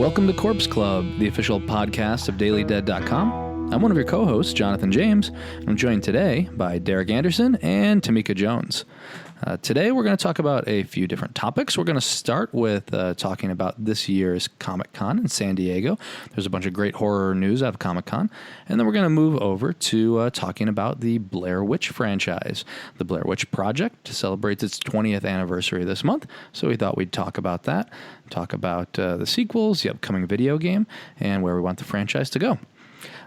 Welcome to Corpse Club, the official podcast of DailyDead.com. I'm one of your co-hosts, Jonathan James. I'm joined today by Derek Anderson and Tamika Jones. Today we're going to talk about a few different topics. We're going to start with talking about this year's Comic-Con in San Diego. There's a bunch of great horror news out of Comic-Con. And then we're going to move over to talking about the Blair Witch franchise. The Blair Witch Project celebrates its 20th anniversary this month, so we thought we'd talk about that, talk about the sequels, the upcoming video game, and where we want the franchise to go.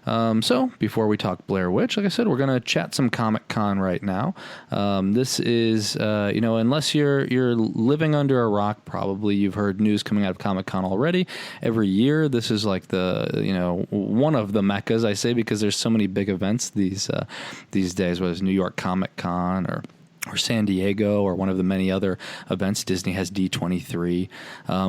So before we talk Blair Witch, like I said, we're going to chat some Comic-Con right now. This is, unless you're living under a rock, probably you've heard news coming out of Comic-Con already. Every year, this is like the, one of the meccas, I say, because there's so many big events these days, whether it's New York Comic-Con or San Diego, or one of the many other events. Disney has D23,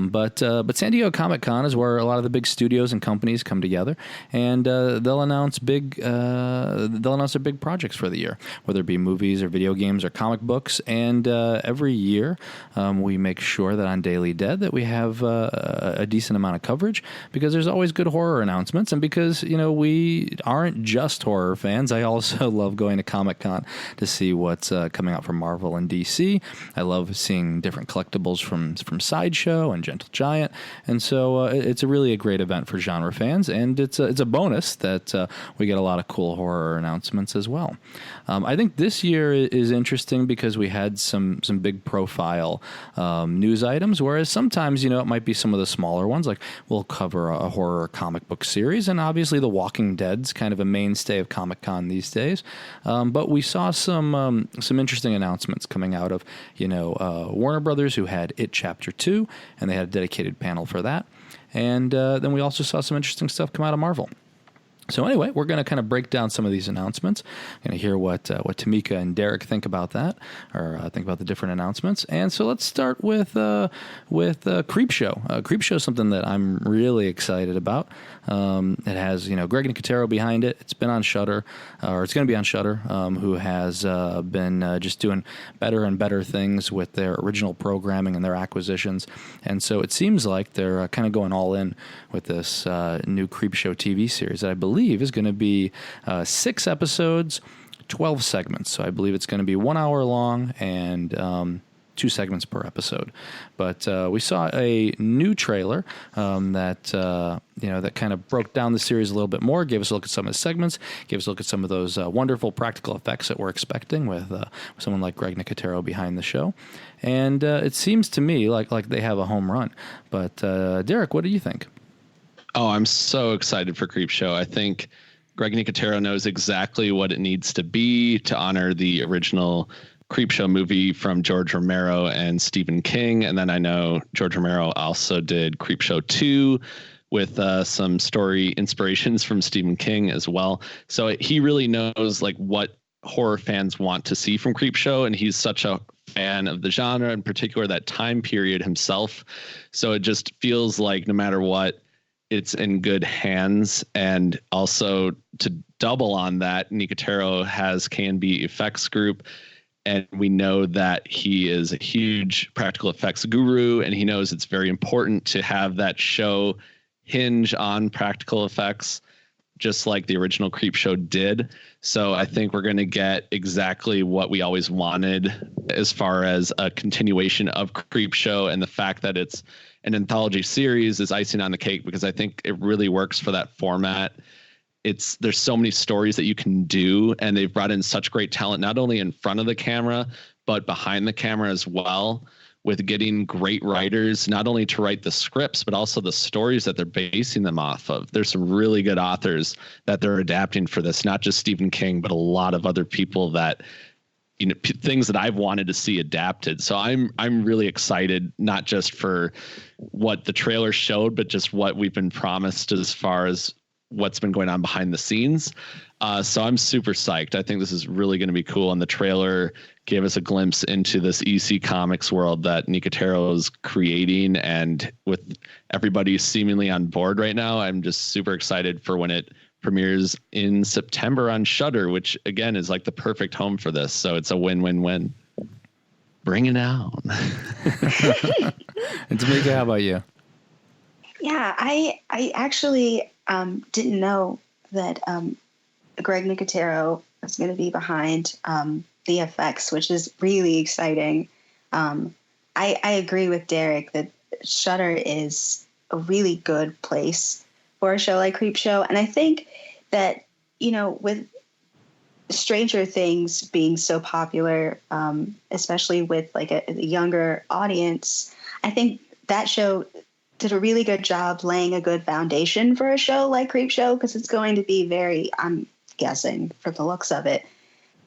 but San Diego Comic-Con is where a lot of the big studios and companies come together, and they'll announce their big projects for the year, whether it be movies or video games or comic books. And every year, we make sure that on Daily Dead that we have a decent amount of coverage, because there's always good horror announcements, and because we aren't just horror fans. I also love going to Comic-Con to see what's coming out from Marvel and DC. I love seeing different collectibles from Sideshow and Gentle Giant, and so it's really a great event for genre fans, and it's a bonus that we get a lot of cool horror announcements as well. I think this year is interesting because we had some big profile news items, whereas sometimes it might be some of the smaller ones, like we'll cover a horror comic book series, and obviously The Walking Dead's kind of a mainstay of Comic-Con these days, but we saw some interesting announcements coming out of Warner Brothers, who had It Chapter 2, and they had a dedicated panel for that. And then we also saw some interesting stuff come out of Marvel. So anyway, we're going to kind of break down some of these announcements. Going to hear what Tamika and Derek think about that, or think about the different announcements. And so let's start with Creepshow. Creepshow is something that I'm really excited about. It has Greg Nicotero behind it. It's been on Shudder, or it's going to be on Shudder, who has been just doing better and better things with their original programming and their acquisitions. And so it seems like they're kind of going all in with this new Creepshow TV series that I believe is going to be 6 episodes, 12 segments. So I believe it's going to be 1 hour long and 2 segments per episode. But we saw a new trailer that kind of broke down the series a little bit more, gave us a look at some of the segments, gave us a look at some of those wonderful practical effects that we're expecting with someone like Greg Nicotero behind the show. And it seems to me like they have a home run. But Derek, what do you think? Oh, I'm so excited for Creepshow. I think Greg Nicotero knows exactly what it needs to be to honor the original Creepshow movie from George Romero and Stephen King. And then I know George Romero also did Creepshow 2 with some story inspirations from Stephen King as well. So he really knows what horror fans want to see from Creepshow, and he's such a fan of the genre, in particular that time period himself. So it just feels like no matter what, it's in good hands. And also to double on that, Nicotero has K&B Effects Group, and we know that he is a huge practical effects guru, and he knows it's very important to have that show hinge on practical effects, just like the original Creepshow did. So I think we're going to get exactly what we always wanted as far as a continuation of Creepshow, and the fact that it's an anthology series is icing on the cake, because I think it really works for that format. There's so many stories that you can do, and they've brought in such great talent, not only in front of the camera, but behind the camera as well, with getting great writers, not only to write the scripts, but also the stories that they're basing them off of. There's some really good authors that they're adapting for this, not just Stephen King, but a lot of other people that, things that I've wanted to see adapted. So I'm really excited, not just for what the trailer showed, but just what we've been promised as far as what's been going on behind the scenes. So I'm super psyched. I think this is really going to be cool. And the trailer gave us a glimpse into this EC Comics world that Nicotero is creating. And with everybody seemingly on board right now, I'm just super excited for when it premieres in September on Shudder, which again is like the perfect home for this. So it's a win-win-win. Bring it on. And Tamika, how about you? Yeah, I actually didn't know that Greg Nicotero is going to be behind the effects, which is really exciting. I agree with Derek that Shudder is a really good place for a show like Creepshow. And I think that, with Stranger Things being so popular, especially with like a younger audience, I think that show did a really good job laying a good foundation for a show like Creepshow, because it's going to be very, I'm guessing from the looks of it,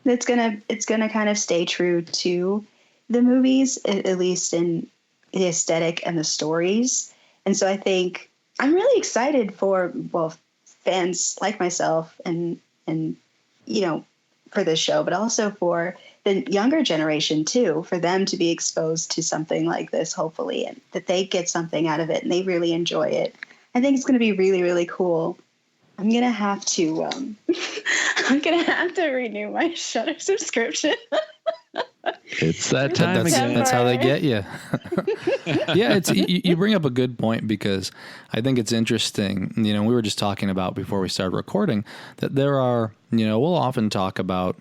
it's gonna kind of stay true to the movies, at least in the aesthetic and the stories. And so I think I'm really excited for, well, fans like myself and for this show, but also for the younger generation too, for them to be exposed to something like this, hopefully, and that they get something out of it and they really enjoy it. I think it's going to be really, really cool. I'm gonna have to renew my Shudder subscription. It's that time again. That's how they get you. Yeah, you bring up a good point, because I think it's interesting. We were just talking about before we started recording that there are, we'll often talk about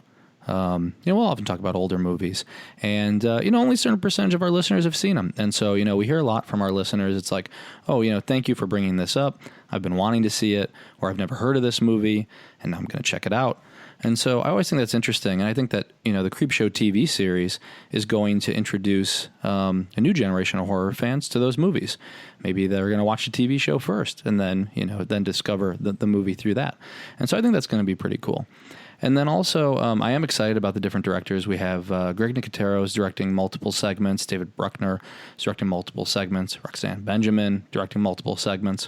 older movies, and only a certain percentage of our listeners have seen them. And so, we hear a lot from our listeners. It's like, oh, thank you for bringing this up. I've been wanting to see it, or I've never heard of this movie, and I'm going to check it out. And so I always think that's interesting. And I think that, the Creepshow TV series is going to introduce a new generation of horror fans to those movies. Maybe they're going to watch the TV show first and then, then discover the movie through that. And so I think that's going to be pretty cool. And then also, I am excited about the different directors. We have Greg Nicotero is directing multiple segments. David Bruckner is directing multiple segments. Roxanne Benjamin directing multiple segments.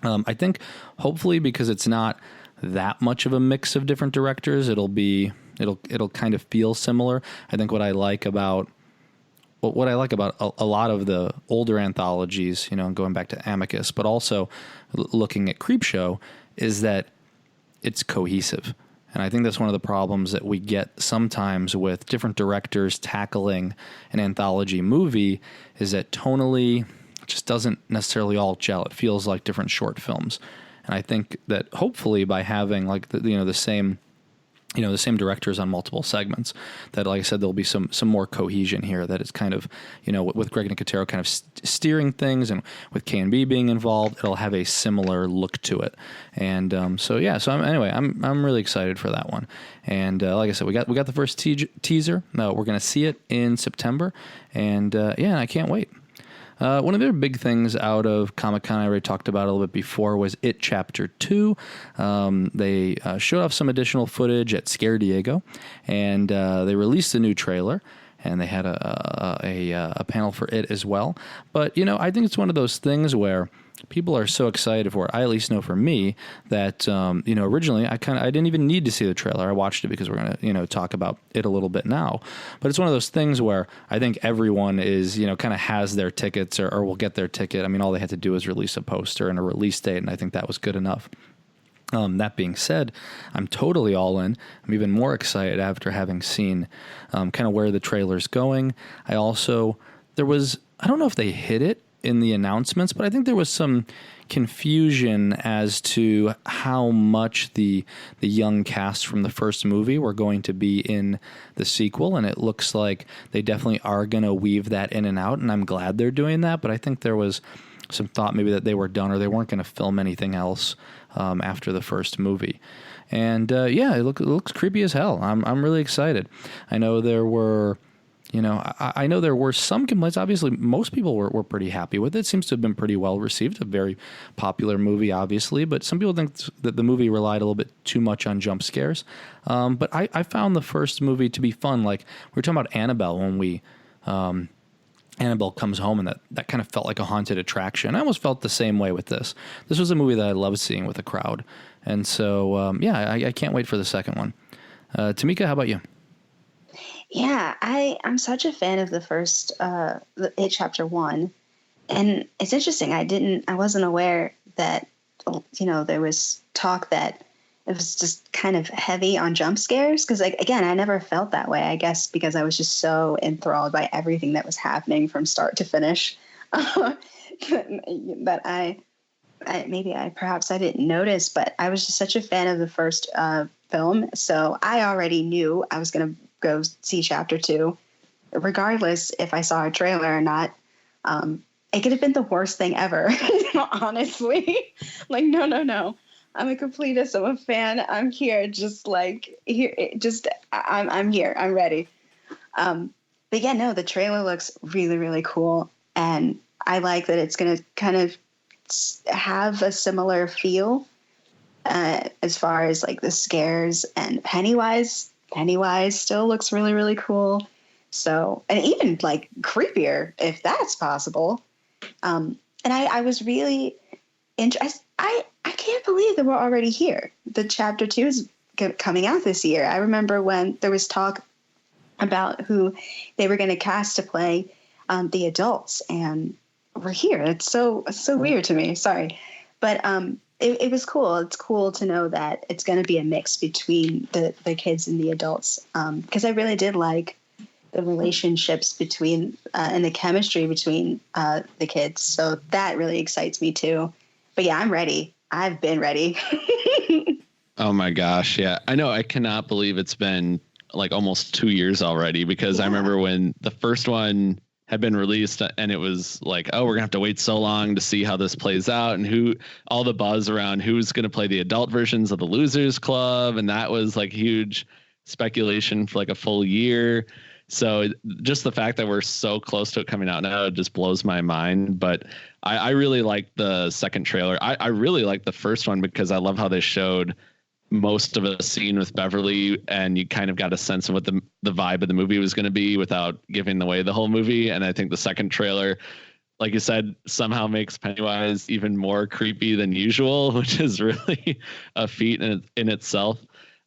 I think hopefully, because it's not that much of a mix of different directors, it'll kind of feel similar. I think what I like about a lot of the older anthologies, going back to Amicus, but also looking at Creepshow, is that it's cohesive. And I think that's one of the problems that we get sometimes with different directors tackling an anthology movie, is that tonally it just doesn't necessarily all gel. It feels like different short films. And I think that hopefully by having like the same directors on multiple segments, that, like I said, there'll be some more cohesion here, that it's kind of, with Greg Nicotero kind of steering things, and with K&B being involved, it'll have a similar look to it. And I'm really excited for that one. And like I said, we got the first teaser. We're going to see it in September, and I can't wait. One of the big things out of Comic-Con I already talked about a little bit before was It Chapter 2. They showed off some additional footage at Scare Diego, and they released a new trailer, and they had a panel for it as well. But, I think it's one of those things where people are so excited for it. I at least know for me that, originally I didn't even need to see the trailer. I watched it because we're going to, talk about it a little bit now. But it's one of those things where I think everyone is, kind of has their tickets or will get their ticket. I mean, all they had to do is release a poster and a release date, and I think that was good enough. That being said, I'm totally all in. I'm even more excited after having seen kind of where the trailer's going. I don't know if they hit it in the announcements, but I think there was some confusion as to how much the young cast from the first movie were going to be in the sequel, and it looks like they definitely are going to weave that in and out, and I'm glad they're doing that. But I think there was some thought maybe that they were done, or they weren't going to film anything else after the first movie. And it looks creepy as hell. I'm really excited. I know there were I know there were some complaints. Obviously, most people were pretty happy with it. It seems to have been pretty well received. A very popular movie, obviously. But some people think that the movie relied a little bit too much on jump scares. But I found the first movie to be fun. Like, we were talking about Annabelle when Annabelle comes home, and that kind of felt like a haunted attraction. I almost felt the same way with this. This was a movie that I loved seeing with a crowd. And so, I can't wait for the second one. Tamika, how about you? Yeah, I'm such a fan of the first It Chapter 1, and it's interesting. I wasn't aware that there was talk that it was just kind of heavy on jump scares, because again, I never felt that way. I guess because I was just so enthralled by everything that was happening from start to finish. that perhaps I didn't notice, but I was just such a fan of the first film. So I already knew I was going to go see chapter 2, regardless if I saw a trailer or not. It could have been the worst thing ever, honestly. Like, no. I'm a completist. I'm a fan. I'm here. I'm here. I'm ready. But yeah, no, the trailer looks really, really cool. And I like that it's going to kind of have a similar feel as far as like the scares, and Pennywise still looks really, really cool. So, and even like creepier if that's possible. And I was really interested. I can't believe that we're already here. The chapter 2 is coming out this year. I remember when there was talk about who they were going to cast to play the adults, and we're here. It's so weird to me. Sorry. But it was cool. It's cool to know that it's going to be a mix between the kids and the adults, because I really did like the relationships between and the chemistry between the kids. So that really excites me too. But yeah, I'm ready. I've been ready. Oh my gosh. Yeah. I know. I cannot believe it's been like almost 2 years already, because I remember when the first one had been released and it was like, oh, we're gonna have to wait so long to see how this plays out, and all the buzz around who's going to play the adult versions of the Losers Club. And that was like huge speculation for like a full year. So just the fact that we're so close to it coming out now, it just blows my mind. But I really like the second trailer. I really like the first one because I love how they showed most of a scene with Beverly, and you kind of got a sense of what the vibe of the movie was going to be without giving away the whole movie. And I think the second trailer, like you said, somehow makes Pennywise even more creepy than usual, which is really a feat in itself.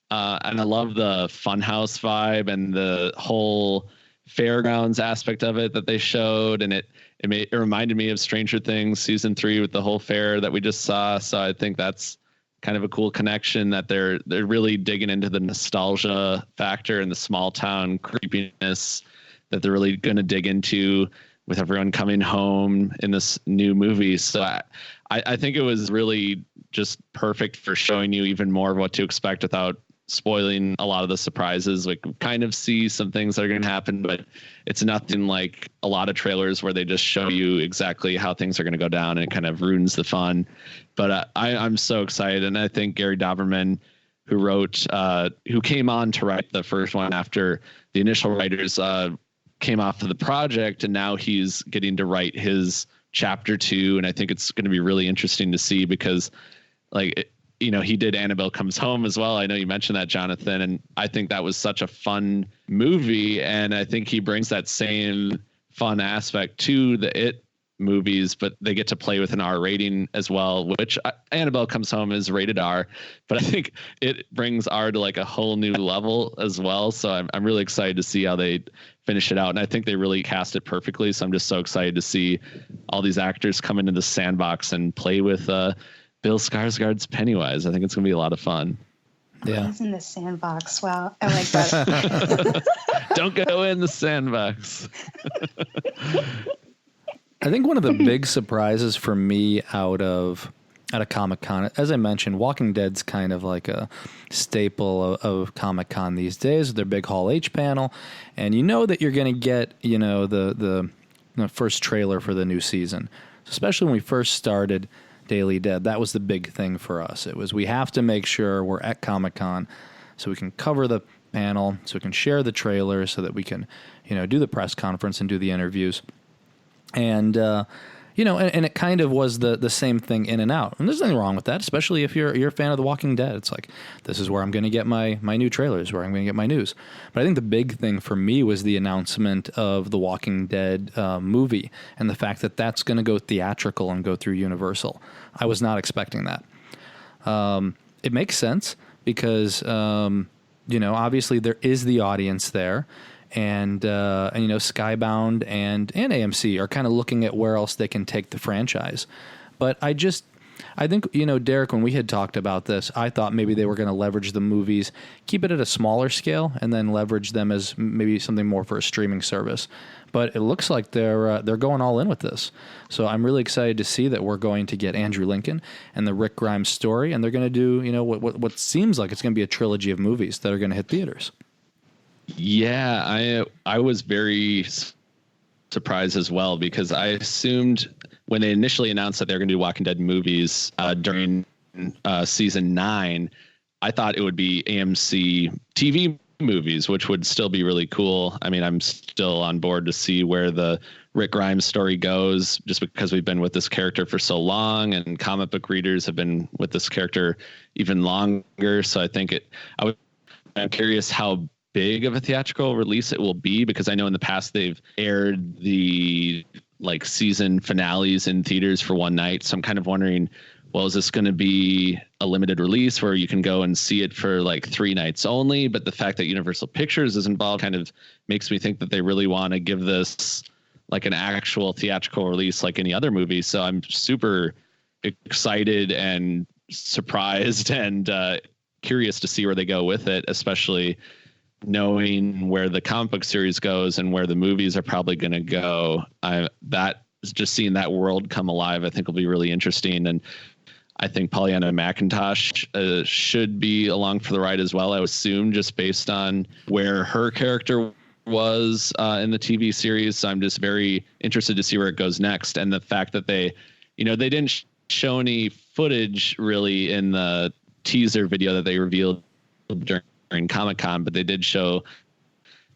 And I love the funhouse vibe and the whole fairgrounds aspect of it that they showed. And it reminded me of Stranger Things season 3 with the whole fair that we just saw. So I think that's kind of a cool connection, that they're really digging into the nostalgia factor and the small town creepiness that they're really going to dig into with everyone coming home in this new movie. So I think it was really just perfect for showing you even more of what to expect without spoiling a lot of the surprises. Like, kind of see some things that are going to happen, but it's nothing like a lot of trailers where they just show you exactly how things are going to go down, and it kind of ruins the fun. But I'm so excited. And I think Gary Dauberman, who came on to write the first one after the initial writers came off of the project, and now he's getting to write his chapter 2. And I think it's going to be really interesting to see, because he did Annabelle Comes Home as well. I know you mentioned that, Jonathan, and I think that was such a fun movie. And I think he brings that same fun aspect to the It movies, but they get to play with an R rating as well, which Annabelle Comes Home is rated R, but I think it brings R to like a whole new level as well. So I'm really excited to see how they finish it out. And I think they really cast it perfectly. So I'm just so excited to see all these actors come into the sandbox and play with Bill Skarsgård's Pennywise. I think it's going to be a lot of fun. Yeah. He's in the sandbox. Wow. I like that. Don't go in the sandbox. I think one of the big surprises for me out of Comic-Con, as I mentioned, Walking Dead's kind of like a staple of Comic-Con these days with their big Hall H panel. And you know that you're going to get, the first trailer for the new season. Especially when we first started Daily Dead, that was the big thing for us. It was, we have to make sure we're at Comic-Con so we can cover the panel, so we can share the trailer, so that we can, do the press conference and do the interviews. And, and it kind of was the same thing in and out. And there's nothing wrong with that, especially if you're a fan of The Walking Dead. It's like, this is where I'm going to get my new trailers, where I'm going to get my news. But I think the big thing for me was the announcement of the Walking Dead movie, and the fact that that's going to go theatrical and go through Universal. I was not expecting that. It makes sense because, obviously there is the audience there. And Skybound and AMC are kind of looking at where else they can take the franchise. But I just, I think, Derek, when we had talked about this, I thought maybe they were going to leverage the movies, keep it at a smaller scale, and then leverage them as maybe something more for a streaming service. But it looks like they're going all in with this. So I'm really excited to see that we're going to get Andrew Lincoln and the Rick Grimes story, and they're going to do, what seems like it's going to be a trilogy of movies that are going to hit theaters. Yeah, I was very surprised as well, because I assumed when they initially announced that they're going to do Walking Dead movies during season 9, I thought it would be AMC TV movies, which would still be really cool. I mean, I'm still on board to see where the Rick Grimes story goes, just because we've been with this character for so long, and comic book readers have been with this character even longer. So I think I'm curious how big of a theatrical release it will be, because I know in the past they've aired the season finales in theaters for one night. So I'm kind of wondering, well, is this going to be a limited release where you can go and see it for 3 nights only? But the fact that Universal Pictures is involved kind of makes me think that they really want to give this an actual theatrical release like any other movie. So I'm super excited and surprised and curious to see where they go with it, especially knowing where the comic book series goes and where the movies are probably going to go. Just seeing that world come alive, I think will be really interesting. And I think Pollyanna McIntosh should be along for the ride as well, I would assume, just based on where her character was in the TV series. So I'm just very interested to see where it goes next. And the fact that they didn't show any footage really in the teaser video that they revealed during Comic-Con, but they did show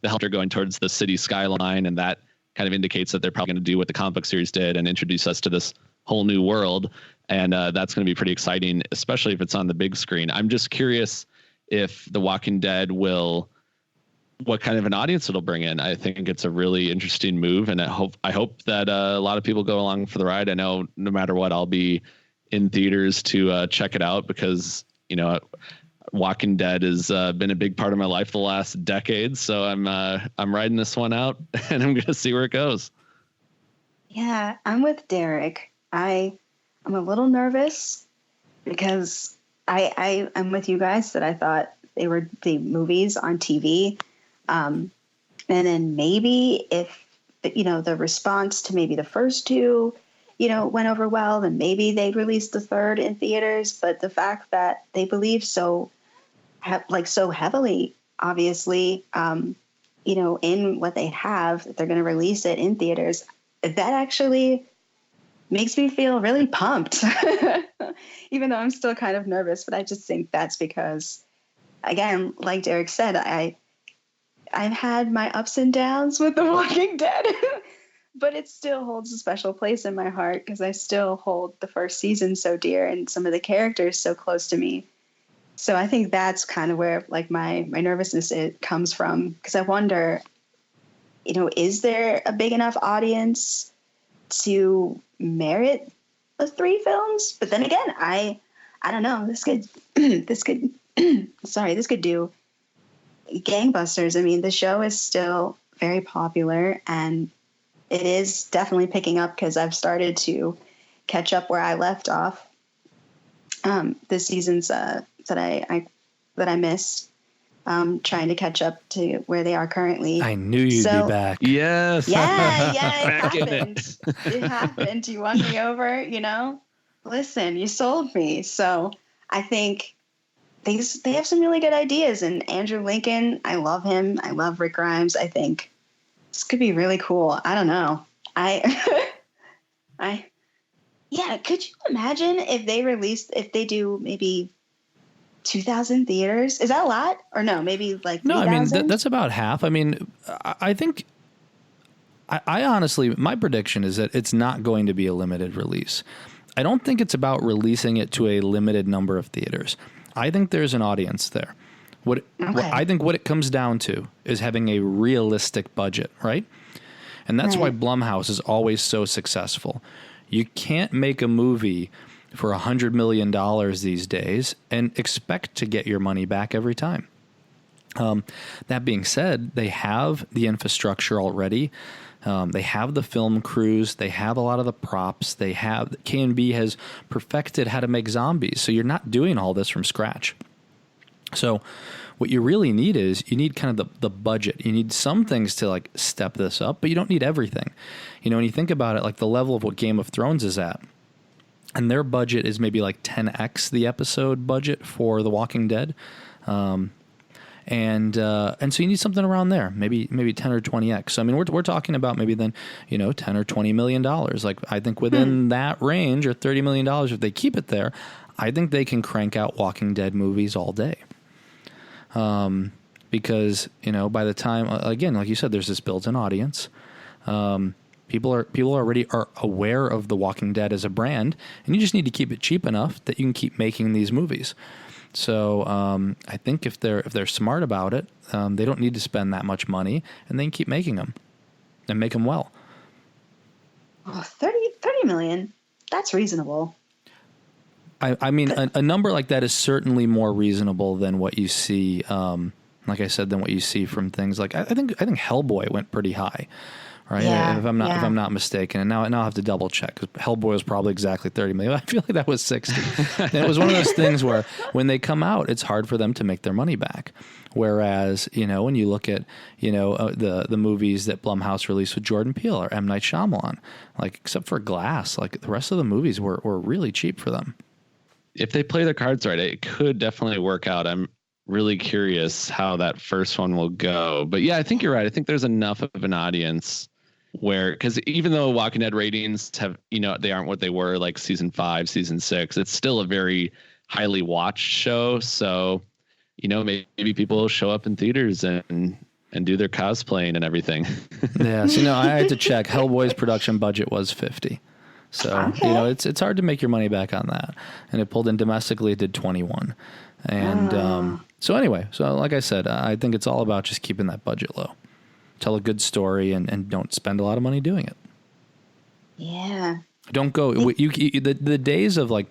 the helicopter going towards the city skyline, and that kind of indicates that they're probably going to do what the comic book series did and introduce us to this whole new world. And that's going to be pretty exciting, especially if it's on the big screen. I'm just curious if The Walking Dead what kind of an audience it'll bring in. I think it's a really interesting move, and I hope that a lot of people go along for the ride. I know no matter what, I'll be in theaters to check it out, because Walking Dead has been a big part of my life the last decade. So I'm riding this one out, and I'm going to see where it goes. Yeah, I'm with Derek. I'm a little nervous because I'm with you guys that I thought they were the movies on TV. And then maybe if, the response to maybe the first 2, went over well, then maybe they'd release the third in theaters. But the fact that they believe so heavily, obviously, in what they have, that they're going to release it in theaters, that actually makes me feel really pumped, even though I'm still kind of nervous. But I just think that's because, again, like Derek said, I've had my ups and downs with The Walking Dead, but it still holds a special place in my heart because I still hold the first season so dear and some of the characters so close to me. So I think that's kind of where my nervousness comes from, because I wonder, is there a big enough audience to merit the 3 films? But then again, I don't know. This could do gangbusters. I mean, the show is still very popular, and it is definitely picking up because I've started to catch up where I left off. The seasons that I missed, trying to catch up to where they are currently. I knew you'd be back. Yes. Yeah, it happened. It happened. You won me over, Listen, you sold me. So I think they have some really good ideas. And Andrew Lincoln, I love him. I love Rick Grimes. I think this could be really cool. I don't know. Yeah, could you imagine if they do maybe 2,000 theaters? Is that a lot? Or no, maybe 3,000? No, I mean, that's about half. I mean, I think, I honestly, my prediction is that it's not going to be a limited release. I don't think it's about releasing it to a limited number of theaters. I think there's an audience there. I think what it comes down to is having a realistic budget, right? And that's why Blumhouse is always so successful. You can't make a movie for $100 million these days and expect to get your money back every time. That being said, they have the infrastructure already. They have the film crews. They have a lot of the props. They have K&B has perfected how to make zombies. So you're not doing all this from scratch. So what you really need is you need kind of the budget. You need some things to like step this up, but you don't need everything. You know, when you think about it, like the level of what Game of Thrones is at, and their budget is maybe like 10x the episode budget for The Walking Dead. And so you need something around there, maybe 10 or 20x. So I mean, we're talking about maybe then, you know, 10 or 20 million dollars. Like I think within that range, or $30 million, if they keep it there, I think they can crank out Walking Dead movies all day. Because, you know, by the time, again, like you said, there's this built-in audience. People already are aware of The Walking Dead as a brand, and you just need to keep it cheap enough that you can keep making these movies. So I think if they're smart about it, they don't need to spend that much money, and they can keep making them and make them well. Oh, 30 million. That's reasonable. I mean, a number like that is certainly more reasonable than what you see. Like I said, than what you see from things like I think Hellboy went pretty high, right? Yeah, if I'm not mistaken. And now I'll have to double check because Hellboy was probably exactly 30 million. I feel like that was 60. And it was one of those things where when they come out, it's hard for them to make their money back. Whereas, you know, when you look at, you know, the movies that Blumhouse released with Jordan Peele or M. Night Shyamalan, like except for Glass, like the rest of the movies were really cheap for them. If they play their cards right, it could definitely work out. I'm really curious how that first one will go. But yeah, I think you're right. I think there's enough of an audience where, because even though Walking Dead ratings have, you know, they aren't what they were like season 5, season 6, it's still a very highly watched show. So, you know, maybe people will show up in theaters and do their cosplaying and everything. Yeah. So, you know, I had to check. Hellboy's production budget was 50. So, okay. You know, it's hard to make your money back on that. And it pulled in domestically, it did 21. And so anyway, so like I said, I think it's all about just keeping that budget low. Tell a good story and don't spend a lot of money doing it. Yeah. Don't go, the days of like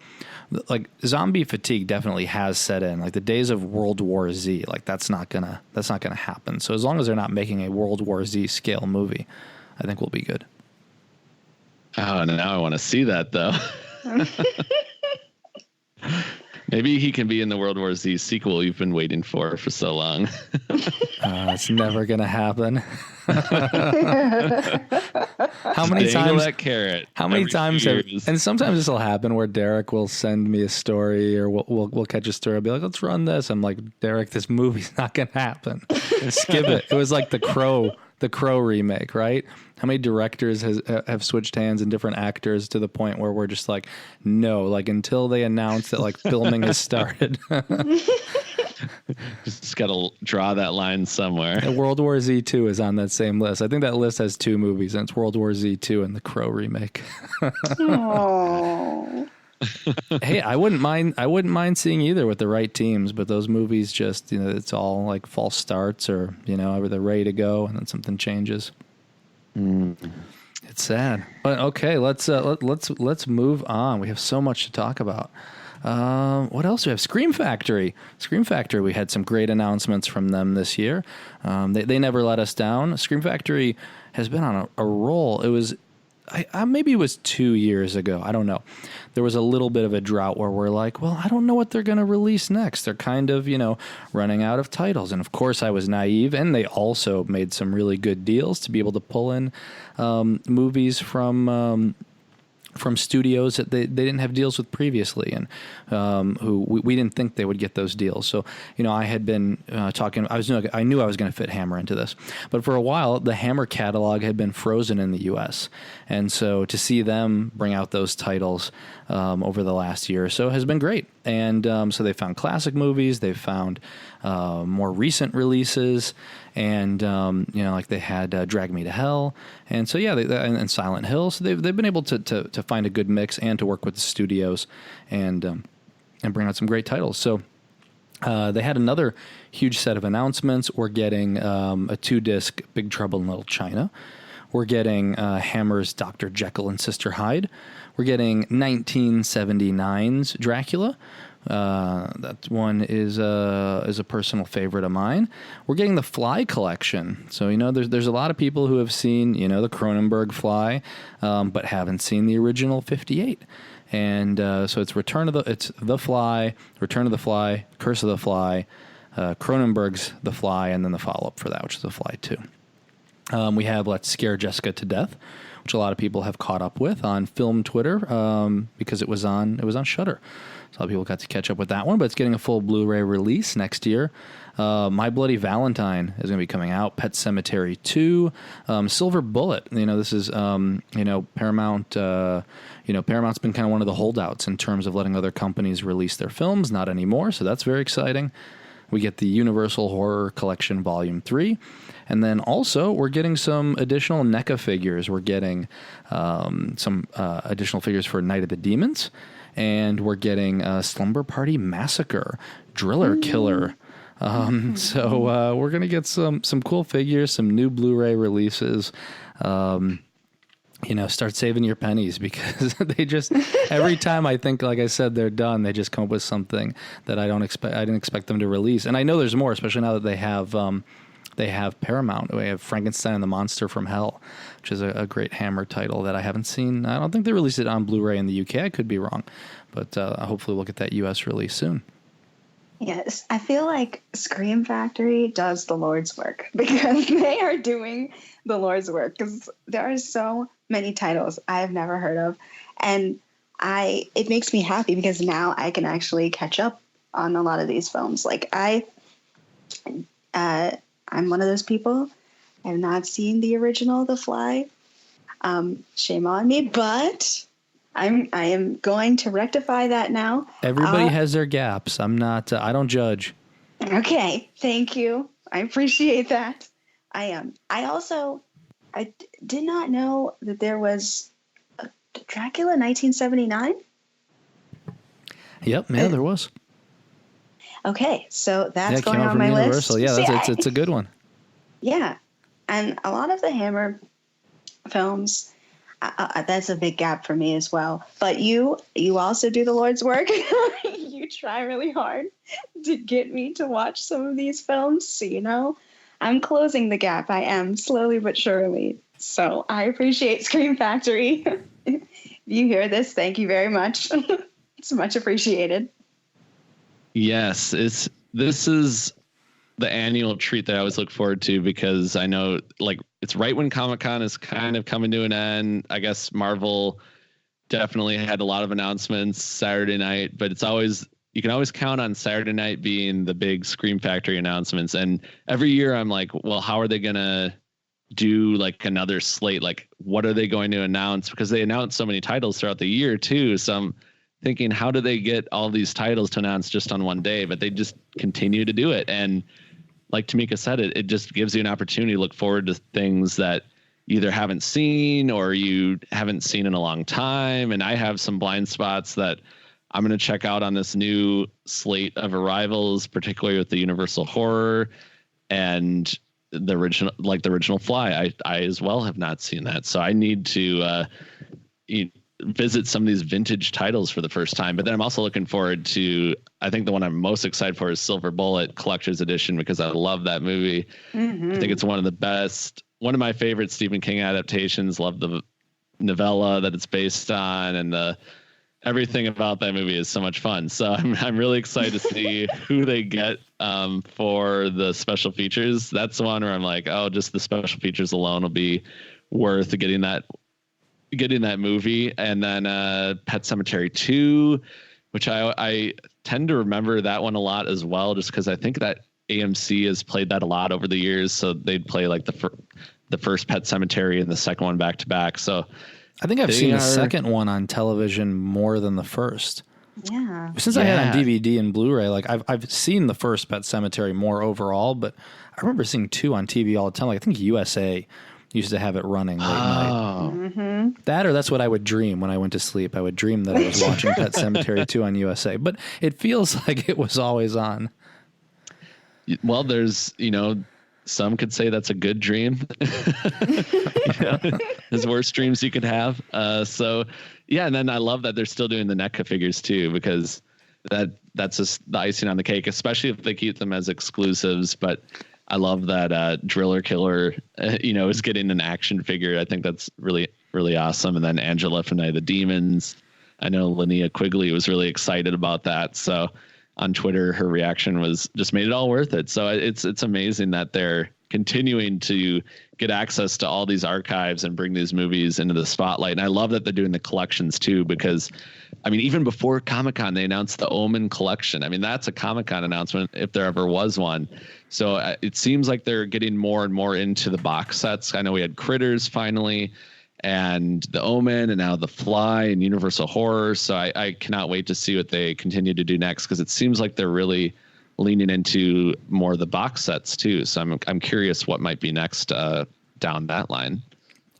zombie fatigue definitely has set in. Like the days of World War Z, like that's not gonna happen. So as long as they're not making a World War Z scale movie, I think we'll be good. Oh, now I want to see that, though. Maybe he can be in the World War Z sequel you've been waiting for so long. It's never going to happen. How many times? That carrot. How many times? And sometimes this will happen where Derek will send me a story, or we'll catch a story. I'll be like, "Let's run this." I'm like, "Derek, this movie's not going to happen. Skip it." It was like the Crow remake, right? How many directors have switched hands and different actors to the point where we're just like, no, like until they announce that like filming has started. Just got to draw that line somewhere. And World War Z 2 is on that same list. I think that list has 2 movies, and it's World War Z 2 and the Crow remake. Oh. Hey, I wouldn't mind seeing either with the right teams, but those movies just, you know, it's all like false starts, or, you know, they're ready to go and then something changes. It's sad, but okay. Let's move on. We have so much to talk about. What else do we have? Scream Factory. We had some great announcements from them this year. They never let us down. Scream Factory has been on a roll. It was, maybe it was 2 years ago. I don't know. There was a little bit of a drought where we're like, well, I don't know what they're going to release next. They're kind of, you know, running out of titles. And of course I was naive, and they also made some really good deals to be able to pull in movies from studios that they didn't have deals with previously, and who we didn't think they would get those deals. So, you know, I had been talking. I knew I was going to fit Hammer into this, but for a while, the Hammer catalog had been frozen in the U.S., and so to see them bring out those titles over the last year or so has been great. And so they found classic movies, they found more recent releases, and you know, like they had Drag Me to Hell, and so yeah, and Silent Hill. So they've been able to find a good mix and to work with the studios and bring out some great titles. So they had another huge set of announcements. We're getting a 2-disc Big Trouble in Little China. We're getting Hammer's Dr. Jekyll and Sister Hyde. We're getting 1979's Dracula. That one is a personal favorite of mine. We're getting the Fly collection. So, there's a lot of people who have seen, the Cronenberg Fly, but haven't seen the original 58. And so it's The Fly, Return of the Fly, Curse of the Fly, Cronenberg's The Fly, and then the follow-up for that, which is The Fly 2. We have Let's Scare Jessica to Death, which a lot of people have caught up with on film Twitter because it was on Shudder. So a lot of people got to catch up with that one, but it's getting a full Blu-ray release next year. My Bloody Valentine is going to be coming out. Pet Sematary 2, Silver Bullet. This is Paramount. Paramount's been kind of one of the holdouts in terms of letting other companies release their films. Not anymore, so that's very exciting. We get the Universal Horror Collection Volume 3. And then also, we're getting some additional NECA figures. We're getting some additional figures for Night of the Demons. And we're getting Slumber Party Massacre, Driller Killer. So we're going to get some cool figures, some new Blu-ray releases. Start saving your pennies because they just, every time I think, like I said, they're done, they just come up with something that I didn't expect them to release. And I know there's more, especially now that they have Paramount. We have Frankenstein and the Monster from Hell, which is a great Hammer title that I haven't seen. I don't think they released it on Blu-ray in the UK. I could be wrong, but hopefully we'll get that US release soon. Yes, I feel like Scream Factory does the Lord's work because they are doing the Lord's work because there are so many titles I have never heard of. And it makes me happy because now I can actually catch up on a lot of these films. Like I'm one of those people. I have not seen the original The Fly. Shame on me, but I am going to rectify that now. Everybody has their gaps. I'm not. I don't judge. Okay, thank you. I appreciate that. I did not know that there was a Dracula 1979. Yep, yeah, there was. Okay, so that's going on my Universal. list. Yeah, it's a good one. Yeah, and a lot of the Hammer films, that's a big gap for me as well. But you also do the Lord's work. You try really hard to get me to watch some of these films. So, I'm closing the gap. I am, slowly but surely. So I appreciate Scream Factory. If you hear this, thank you very much. It's much appreciated. Yes, this is the annual treat that I always look forward to because I know it's right when Comic-Con is kind of coming to an end. I guess Marvel definitely had a lot of announcements Saturday night, but you can always count on Saturday night being the big Scream Factory announcements. And every year I'm like, well, how are they going to do another slate? What are they going to announce? Because they announce so many titles throughout the year too. So I'm thinking, how do they get all these titles to announce just on one day? But they just continue to do it. And like Tamika said, it just gives you an opportunity to look forward to things that you either haven't seen or you haven't seen in a long time. And I have some blind spots that I'm going to check out on this new slate of arrivals, particularly with the Universal Horror and the original Fly. I as well have not seen that. So I need to visit some of these vintage titles for the first time. But then I'm also looking forward to, I think the one I'm most excited for is Silver Bullet Collector's Edition because I love that movie. Mm-hmm. I think it's one of the best, one of my favorite Stephen King adaptations. Love the novella that it's based on, and everything about that movie is so much fun. So I'm really excited to see who they get for the special features. That's the one where I'm like, oh, just the special features alone will be worth getting that movie. And then Pet Sematary 2, which I tend to remember that one a lot as well, just because I think that AMC has played that a lot over the years. So they'd play the first Pet Sematary and the second one back to back. So I think I've seen the second one on television more than the first. Yeah. Since I had on DVD and Blu-ray, I've seen the first Pet Sematary more overall, but I remember seeing 2 on TV all the time. I think USA used to have it running late night. Mm-hmm. That, or that's what I would dream when I went to sleep. I would dream that I was watching Pet Sematary 2 on USA, but it feels like it was always on. Well, there's, some could say that's a good dream. There's worse dreams you could have. And then I love that they're still doing the NECA figures too, because that's just the icing on the cake, especially if they keep them as exclusives. But I love that Driller Killer, is getting an action figure. I think that's really, really awesome. And then Angela from Night of the Demons. I know Linnea Quigley was really excited about that. So on Twitter, her reaction was just made it all worth it. So it's amazing that they're continuing to get access to all these archives and bring these movies into the spotlight. And I love that they're doing the collections too, because I mean, even before Comic-Con, they announced the Omen collection. I mean, that's a Comic-Con announcement if there ever was one. So it seems like they're getting more and more into the box sets. I know we had Critters finally, and the Omen, and now the Fly and Universal Horror. So I cannot wait to see what they continue to do next, because it seems like they're really leaning into more of the box sets too. So I'm curious what might be next down that line.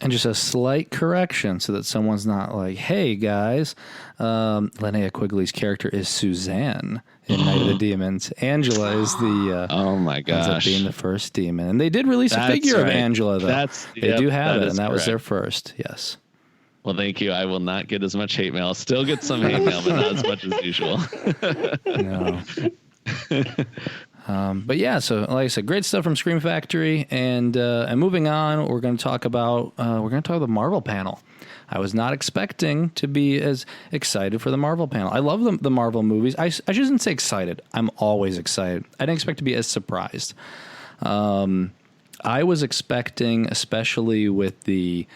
And just a slight correction so that someone's not like, hey, guys, Linnea Quigley's character is Suzanne in Night of the Demons. Angela is the... oh, my gosh. Ends up being the first demon. And they did release a figure of Angela, though. They do have it, and that was their first, yes. Well, thank you. I will not get as much hate mail. I'll still get some hate mail, but not as much as usual. No. But yeah, so like I said, great stuff from Scream Factory, and moving on, we're going to talk about the Marvel panel. I was not expecting to be as excited for the Marvel panel. I love the Marvel movies. I shouldn't say excited. I'm always excited. I didn't expect to be as surprised. I was expecting, especially with the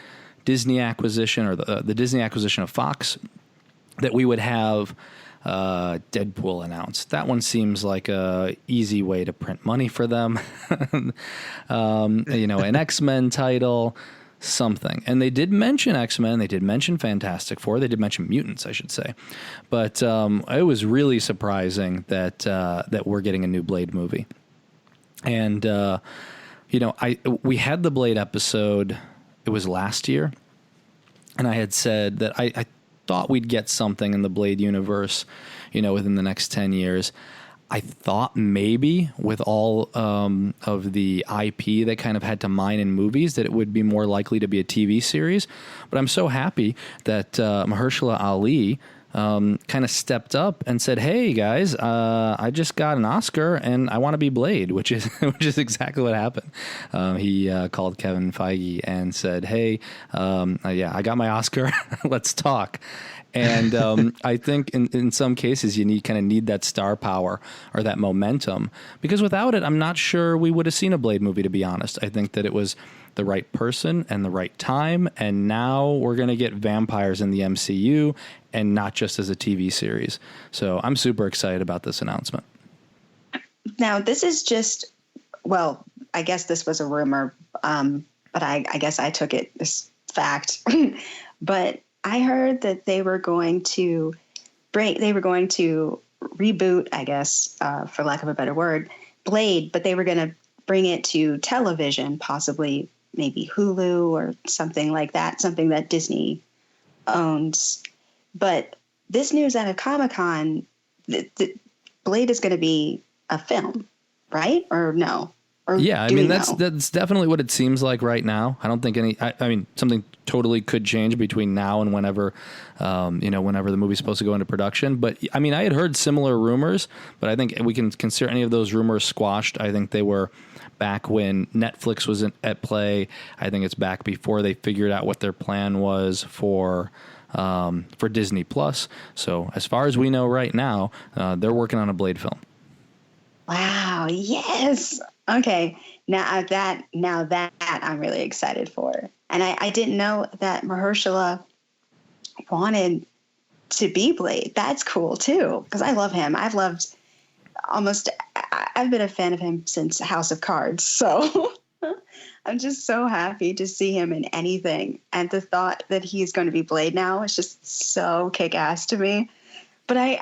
Disney acquisition or the Disney acquisition of Fox, that we would have Deadpool announced. That one seems like a easy way to print money for them. An X-Men title, something. And they did mention X-Men. They did mention Fantastic Four. They did mention mutants, I should say. But it was really surprising that we're getting a new Blade movie. And we had the Blade episode. It was last year, and I had said that I thought we'd get something in the Blade universe, within the next 10 years. I thought maybe with all of the IP they kind of had to mine in movies that it would be more likely to be a TV series. But I'm so happy that Mahershala Ali kind of stepped up and said, "Hey guys, I just got an Oscar and I want to be Blade," which is exactly what happened. He called Kevin Feige and said, "Hey, I got my Oscar. Let's talk." And I think in some cases you need that star power or that momentum, because without it, I'm not sure we would have seen a Blade movie, to be honest. I think that it was the right person and the right time, and now we're going to get vampires in the MCU and not just as a TV series. So I'm super excited about this announcement. Now, this is just, well, I guess this was a rumor, but I guess I took it as fact. But I heard that they were going to reboot, I guess, for lack of a better word, Blade, but they were going to bring it to television, possibly maybe Hulu or something like that, something that Disney owns. But this news out of Comic-Con, the Blade is going to be a film, right? Or no? Or yeah, I mean, that's definitely what it seems like right now. I don't think I mean, something totally could change between now and whenever the movie's supposed to go into production. But I mean, I had heard similar rumors, but I think we can consider any of those rumors squashed. I think they were back when Netflix was at play. I think it's back before they figured out what their plan was for Disney Plus. So as far as we know right now, they're working on a Blade film. Wow. Yes. Okay. Now that I'm really excited for. And I didn't know that Mahershala wanted to be Blade. That's cool too, because I love him. I've been a fan of him since House of Cards. So I'm just so happy to see him in anything. And the thought that he's going to be Blade now is just so kick-ass to me. But I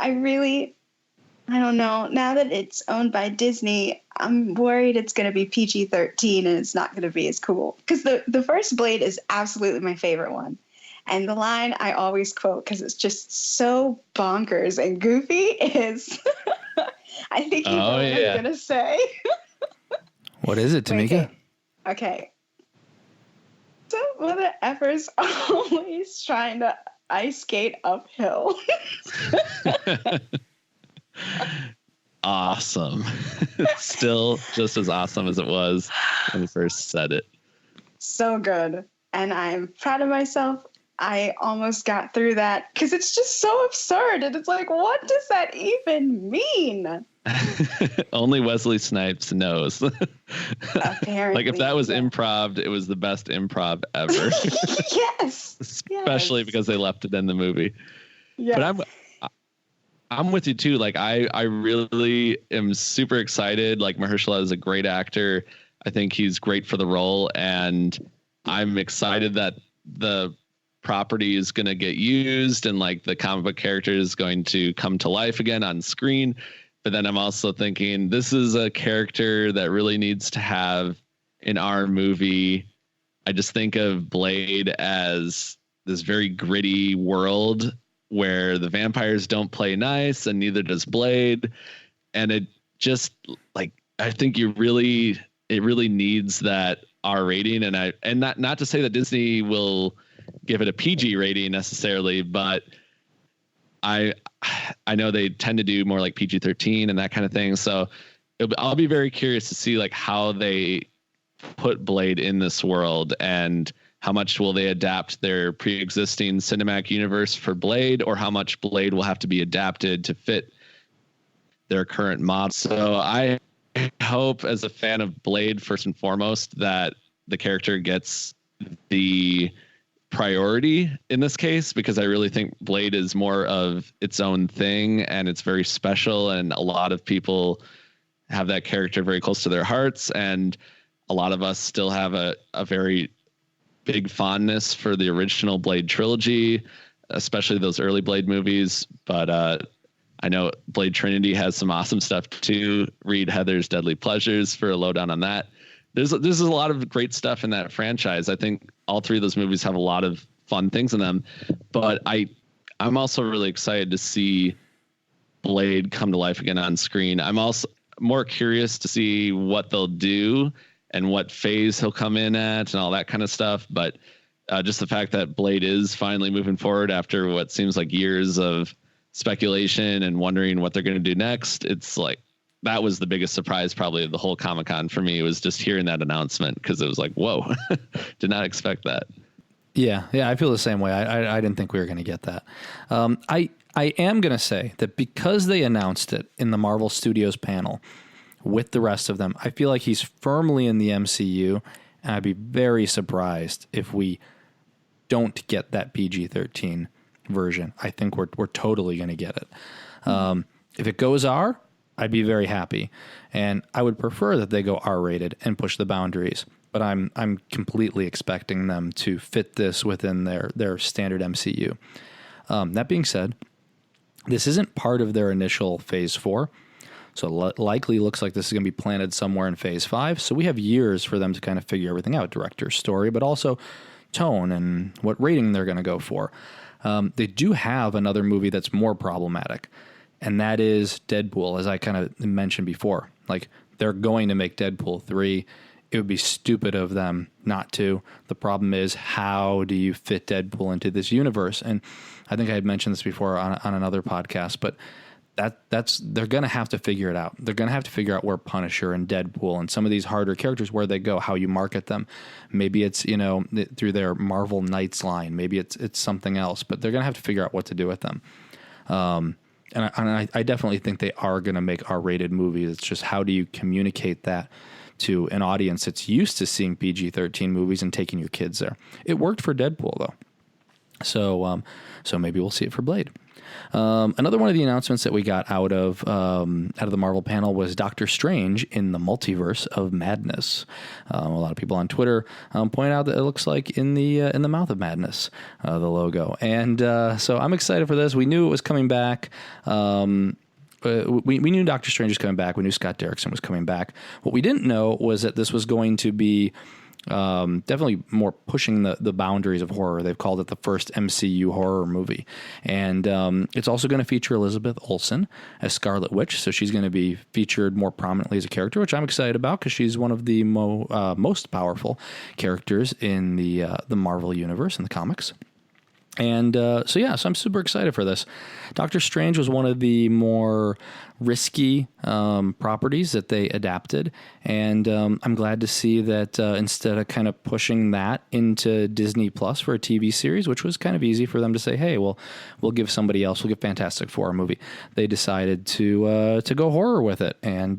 don't know. Now that it's owned by Disney, I'm worried it's going to be PG-13 and it's not going to be as cool. Because the first Blade is absolutely my favorite one. And the line I always quote, because it's just so bonkers and goofy, is, I think you know what I'm going to say. What is it, Tamika? Okay. So mother effer's always trying to ice skate uphill. Awesome. Still just as awesome as it was when we first said it. So good. And I'm proud of myself. I almost got through that because it's just so absurd. And it's like, what does that even mean? Only Wesley Snipes knows. Apparently. Like if that was improv, it was the best improv ever. Yes. Especially because they left it in the movie. Yeah. But I'm with you too. Like I really am super excited. Like Mahershala Ali is a great actor. I think he's great for the role, and I'm excited that the property is going to get used and like the comic book character is going to come to life again on screen. But then I'm also thinking this is a character that really needs to have in our movie. I just think of Blade as this very gritty world where the vampires don't play nice and neither does Blade. And it just like, I think it really needs that R rating. And not to say that Disney will give it a PG rating necessarily, but I know they tend to do more like PG-13 and that kind of thing. So I'll be very curious to see like how they put Blade in this world and how much will they adapt their pre-existing cinematic universe for Blade, or how much Blade will have to be adapted to fit their current mod. So I hope, as a fan of Blade, first and foremost, that the character gets the priority in this case, because I really think Blade is more of its own thing and it's very special, and a lot of people have that character very close to their hearts, and a lot of us still have a very big fondness for the original Blade trilogy, especially those early Blade movies. But I know Blade Trinity has some awesome stuff too. Read Heather's Deadly Pleasures for a lowdown on that. There's a lot of great stuff in that franchise. I think all three of those movies have a lot of fun things in them, but I'm also really excited to see Blade come to life again on screen. I'm also more curious to see what they'll do and what phase he'll come in at and all that kind of stuff. But just the fact that Blade is finally moving forward after what seems like years of speculation and wondering what they're going to do next, it's like, that was the biggest surprise probably of the whole Comic-Con for me, was just hearing that announcement, because it was like, whoa, did not expect that. Yeah, I feel the same way. I didn't think we were going to get that. I am going to say that because they announced it in the Marvel Studios panel with the rest of them, I feel like he's firmly in the MCU, and I'd be very surprised if we don't get that PG-13 version. I think we're totally going to get it. If it goes R, I'd be very happy, and I would prefer that they go R-rated and push the boundaries. But I'm completely expecting them to fit this within their standard MCU. That being said, this isn't part of their initial Phase 4, so likely looks like this is going to be planted somewhere in Phase 5. So we have years for them to kind of figure everything out, director's story, but also tone and what rating they're going to go for. They do have another movie that's more problematic, and that is Deadpool, as I kind of mentioned before. Like, they're going to make Deadpool 3. It would be stupid of them not to. The problem is, how do you fit Deadpool into this universe? And I think I had mentioned this before on another podcast, but that's they're going to have to figure it out. They're going to have to figure out where Punisher and Deadpool and some of these harder characters, where they go, how you market them. Maybe it's, through their Marvel Knights line. Maybe it's something else, but they're going to have to figure out what to do with them. And I definitely think they are going to make R-rated movies. It's just, how do you communicate that to an audience that's used to seeing PG-13 movies and taking your kids there? It worked for Deadpool, though. So maybe we'll see it for Blade. Another one of the announcements that we got out of the Marvel panel was Doctor Strange in the Multiverse of Madness. A lot of people on Twitter point out that it looks like in the Mouth of Madness, the logo, and so I'm excited for this. We knew it was coming back. We knew Doctor Strange was coming back. We knew Scott Derrickson was coming back. What we didn't know was that this was going to be definitely more pushing the boundaries of horror. They've called it the first MCU horror movie. And it's also going to feature Elizabeth Olsen as Scarlet Witch. So she's going to be featured more prominently as a character, which I'm excited about, because she's one of the most powerful characters in the Marvel universe, in the comics. And so I'm super excited for this. Doctor Strange was one of the more risky properties that they adapted, and I'm glad to see that instead of kind of pushing that into Disney Plus for a TV series, which was kind of easy for them to say, hey, well, we'll give somebody else, we'll give Fantastic Four a movie. They decided to go horror with it, and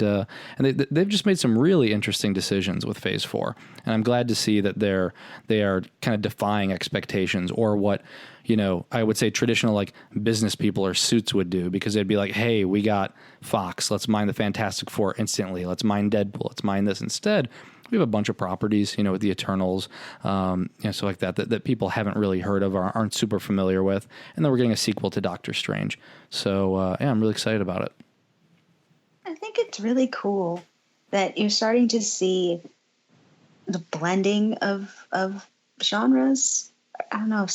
they've just made some really interesting decisions with Phase 4, and I'm glad to see that they are kind of defying expectations, or what, you know, I would say traditional like business people or suits would do, because they'd be like, hey, we got Fox, let's mine the Fantastic Four instantly. Let's mine Deadpool. Let's mine this. Instead, we have a bunch of properties, you know, with the Eternals, stuff like that people haven't really heard of or aren't super familiar with. And then we're getting a sequel to Doctor Strange. So, I'm really excited about it. I think it's really cool that you're starting to see the blending of genres. I don't know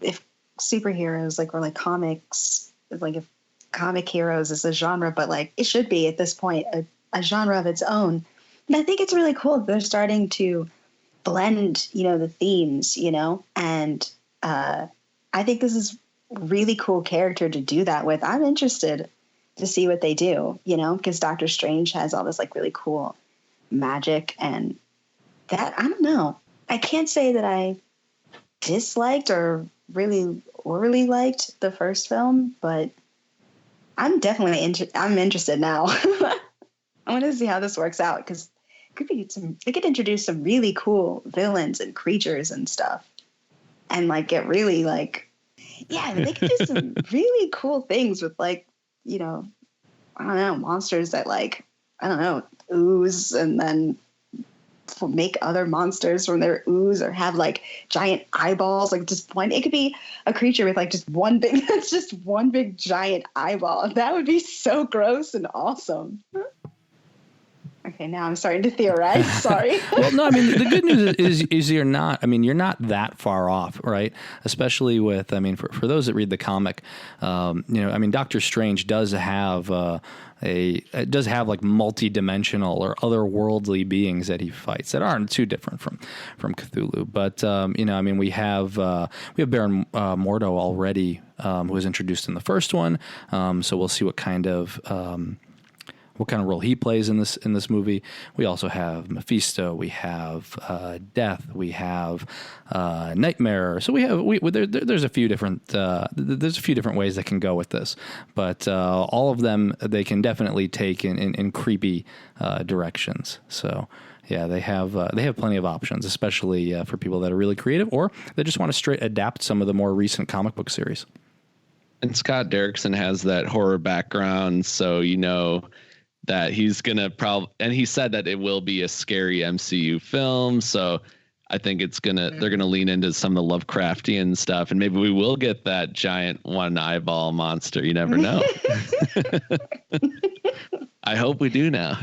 if superheroes or like comics, like if comic heroes is a genre, but like it should be at this point a genre of its own. And I think it's really cool that they're starting to blend, you know, the themes, you know, and I think this is a really cool character to do that with. I'm interested to see what they do, you know, because Doctor Strange has all this like really cool magic, and that, I don't know. I can't say that I disliked or really liked the first film, but I'm definitely I'm interested now. I want to see how this works out, because they could introduce some really cool villains and creatures and stuff, and like get really like, yeah, they could do some really cool things with like, you know, I don't know, monsters that like, I don't know, ooze and then make other monsters from their ooze, or have like giant eyeballs, like just one. It could be a creature with like just one big, that's just one big giant eyeball. That would be so gross and awesome. Okay, now I'm starting to theorize. Sorry. Well, no, I mean, the good news is you're not that far off, right? Especially with, I mean, for those that read the comic, Doctor Strange does have like multi-dimensional or otherworldly beings that he fights that aren't too different from Cthulhu. But we have Baron Mordo already, who was introduced in the first one. So we'll see what kind of role he plays in this movie. We also have Mephisto, we have Death, we have Nightmare. So there's a few different ways that can go with this, but all of them they can definitely take in creepy directions. So yeah, they have plenty of options, especially for people that are really creative or they just want to straight adapt some of the more recent comic book series. And Scott Derrickson has that horror background, so you know that he's gonna and he said that it will be a scary MCU film, so I think they're gonna lean into some of the Lovecraftian stuff, and maybe we will get that giant one eyeball monster. You never know. I hope we do now.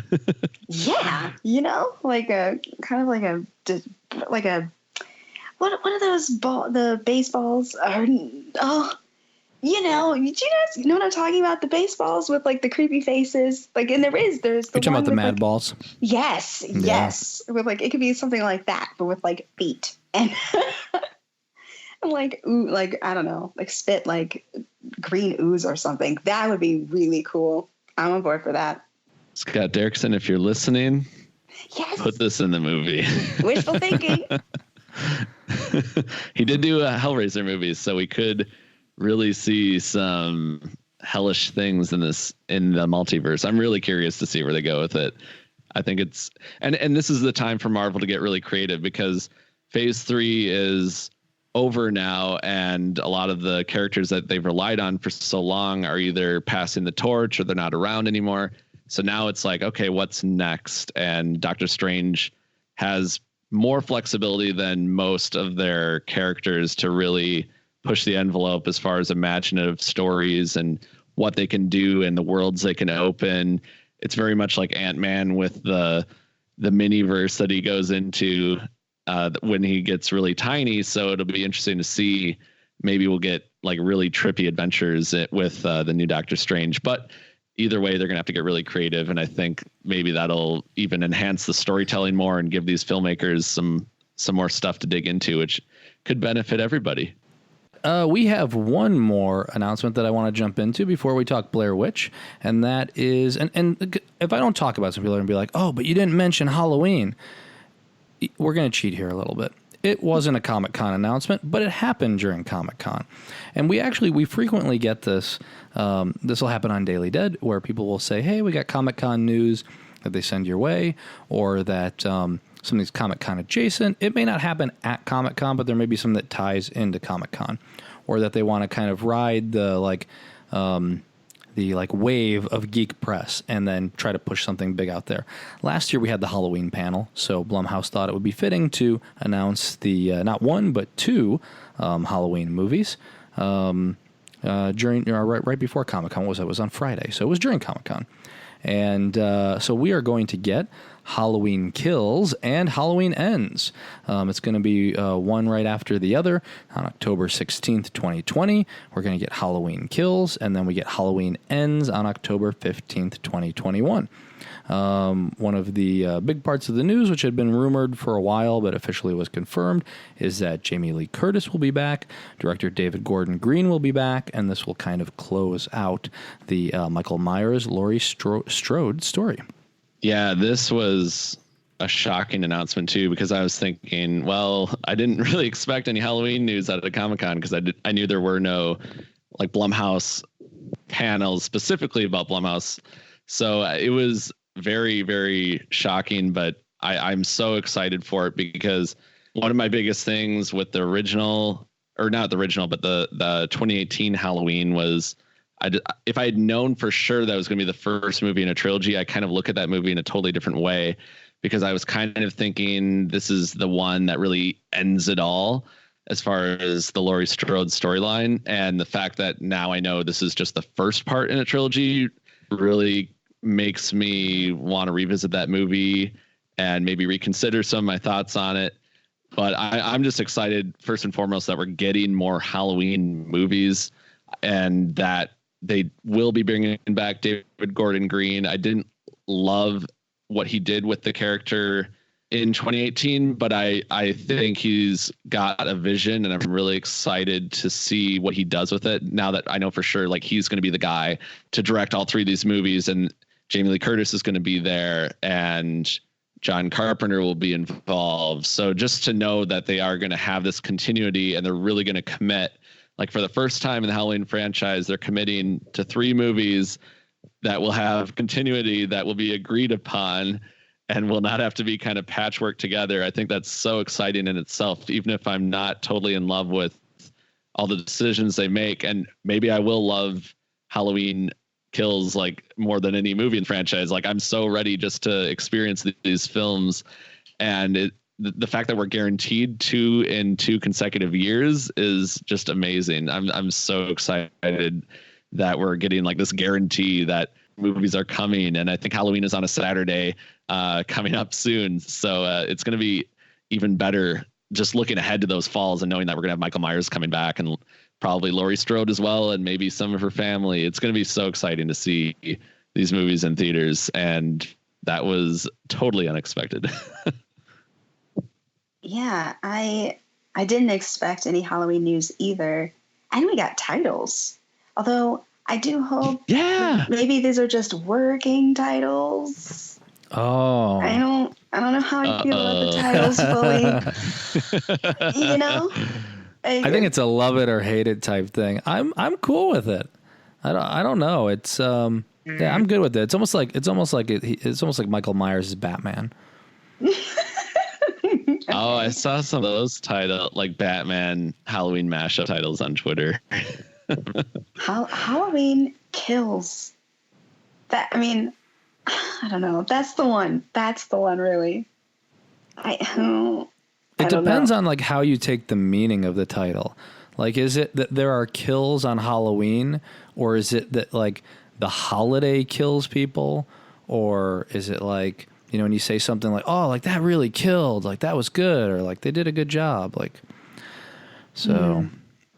Yeah, you know, like a kind of like a what are those the baseballs are? Oh. You know, do you guys know what I'm talking about? The baseballs with like the creepy faces, like, and there's the. You're talking about the mad balls? Yes, yeah. Yes. With like, it could be something like that, but with like feet and, and like, ooh, like, I don't know, like spit like green ooze or something. That would be really cool. I'm on board for that. Scott Derrickson, if you're listening, yes, put this in the movie. Wishful thinking. He did do Hellraiser movies, so we could really see some hellish things in the multiverse. I'm really curious to see where they go with it. I think it's and this is the time for Marvel to get really creative, because Phase 3 is over now, and a lot of the characters that they've relied on for so long are either passing the torch or they're not around anymore. So now it's like, okay, what's next? And Doctor Strange has more flexibility than most of their characters to really push the envelope as far as imaginative stories and what they can do and the worlds they can open. It's very much like Ant-Man with the mini-verse that he goes into when he gets really tiny. So it'll be interesting to see. Maybe we'll get like really trippy adventures with the new Doctor Strange. But either way, they're going to have to get really creative. And I think maybe that'll even enhance the storytelling more and give these filmmakers some more stuff to dig into, which could benefit everybody. We have one more announcement that I want to jump into before we talk Blair Witch, and that is, and if I don't talk about it, some people are going to be like, oh, but you didn't mention Halloween. We're going to cheat here a little bit. It wasn't a Comic-Con announcement, but it happened during Comic-Con. And we frequently get this. This will happen on Daily Dead, where people will say, hey, we got Comic-Con news that they send your way, or that something's Comic-Con adjacent. It may not happen at Comic-Con, but there may be something that ties into Comic-Con, or that they want to kind of ride the wave of geek press and then try to push something big out there. Last year we had the Halloween panel, so Blumhouse thought it would be fitting to announce the not one but two Halloween movies during right before Comic-Con. It was on Friday, so it was during Comic-Con. And so we are going to get Halloween Kills and Halloween Ends. It's going to be one right after the other. On October 16th, 2020, we're going to get Halloween Kills, and then we get Halloween Ends on October 15th, 2021. One of the big parts of the news, which had been rumored for a while but officially was confirmed, is that Jamie Lee Curtis will be back, director David Gordon Green will be back, and this will kind of close out the Michael Myers, Laurie Strode story. Yeah, this was a shocking announcement too, because I was thinking, well, I didn't really expect any Halloween news out of Comic-Con, because I knew there were no like Blumhouse panels specifically about Blumhouse. So it was very, very shocking, but I'm so excited for it, because one of my biggest things with the original, or not the original, but the 2018 Halloween was, if I had known for sure that was going to be the first movie in a trilogy, I kind of look at that movie in a totally different way, because I was kind of thinking this is the one that really ends it all as far as the Laurie Strode storyline. And the fact that now I know this is just the first part in a trilogy really makes me want to revisit that movie and maybe reconsider some of my thoughts on it. But I'm just excited, first and foremost, that we're getting more Halloween movies, and that they will be bringing back David Gordon Green. I didn't love what he did with the character in 2018, but I think he's got a vision, and I'm really excited to see what he does with it now that I know for sure, like, he's going to be the guy to direct all three of these movies, and Jamie Lee Curtis is going to be there, and John Carpenter will be involved. So just to know that they are going to have this continuity, and they're really going to commit, like, for the first time in the Halloween franchise, they're committing to three movies that will have continuity, that will be agreed upon, and will not have to be kind of patchwork together. I think that's so exciting in itself, even if I'm not totally in love with all the decisions they make. And maybe I will love Halloween Kills like more than any movie in franchise. Like, I'm so ready just to experience these films, and the fact that we're guaranteed 2 in 2 consecutive years is just amazing. I'm so excited that we're getting like this guarantee that movies are coming, and I think Halloween is on a Saturday coming up soon, so it's going to be even better just looking ahead to those falls and knowing that we're going to have Michael Myers coming back, and probably Laurie Strode as well, and maybe some of her family. It's going to be so exciting to see these movies in theaters, and that was totally unexpected. Yeah, I didn't expect any Halloween news either. And we got titles. Although I do hope maybe these are just working titles. Oh. I don't know how I feel about the titles fully. You know? I think it's a love it or hate it type thing. I'm cool with it. I don't know. It's yeah, I'm good with it. It's almost like Michael Myers' Batman. Oh, I saw some of those title like Batman Halloween mashup titles on Twitter. Halloween Kills. I don't know. That's the one. Really. It depends on like how you take the meaning of the title. Like, is it that there are kills on Halloween, or is it that like the holiday kills people, or is it like, you know, when you say something like, oh, like that really killed, like that was good, or like they did a good job, like, so.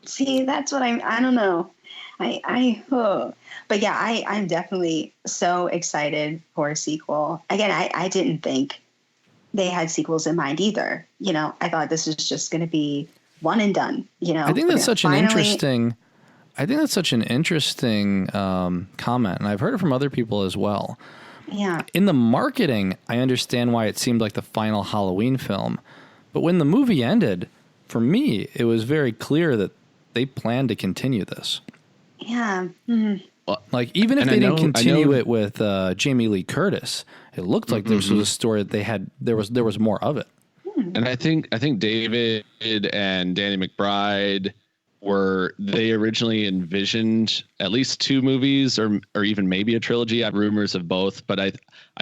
See, that's what I don't know. But yeah, I'm definitely so excited for a sequel. Again, I didn't think they had sequels in mind either. You know, I thought this was just going to be one and done. You know, I think that's such an interesting. I think that's such an interesting comment, and I've heard it from other people as well. Yeah. In the marketing, I understand why it seemed like the final Halloween film, but when the movie ended, for me, it was very clear that they planned to continue this. Yeah. Mm-hmm. Like, even if they didn't continue it with Jamie Lee Curtis, it looked like this was a story that they had. There was more of it. And I think David and Danny McBride they originally envisioned at least 2 movies or even maybe a trilogy. I have rumors of both, but I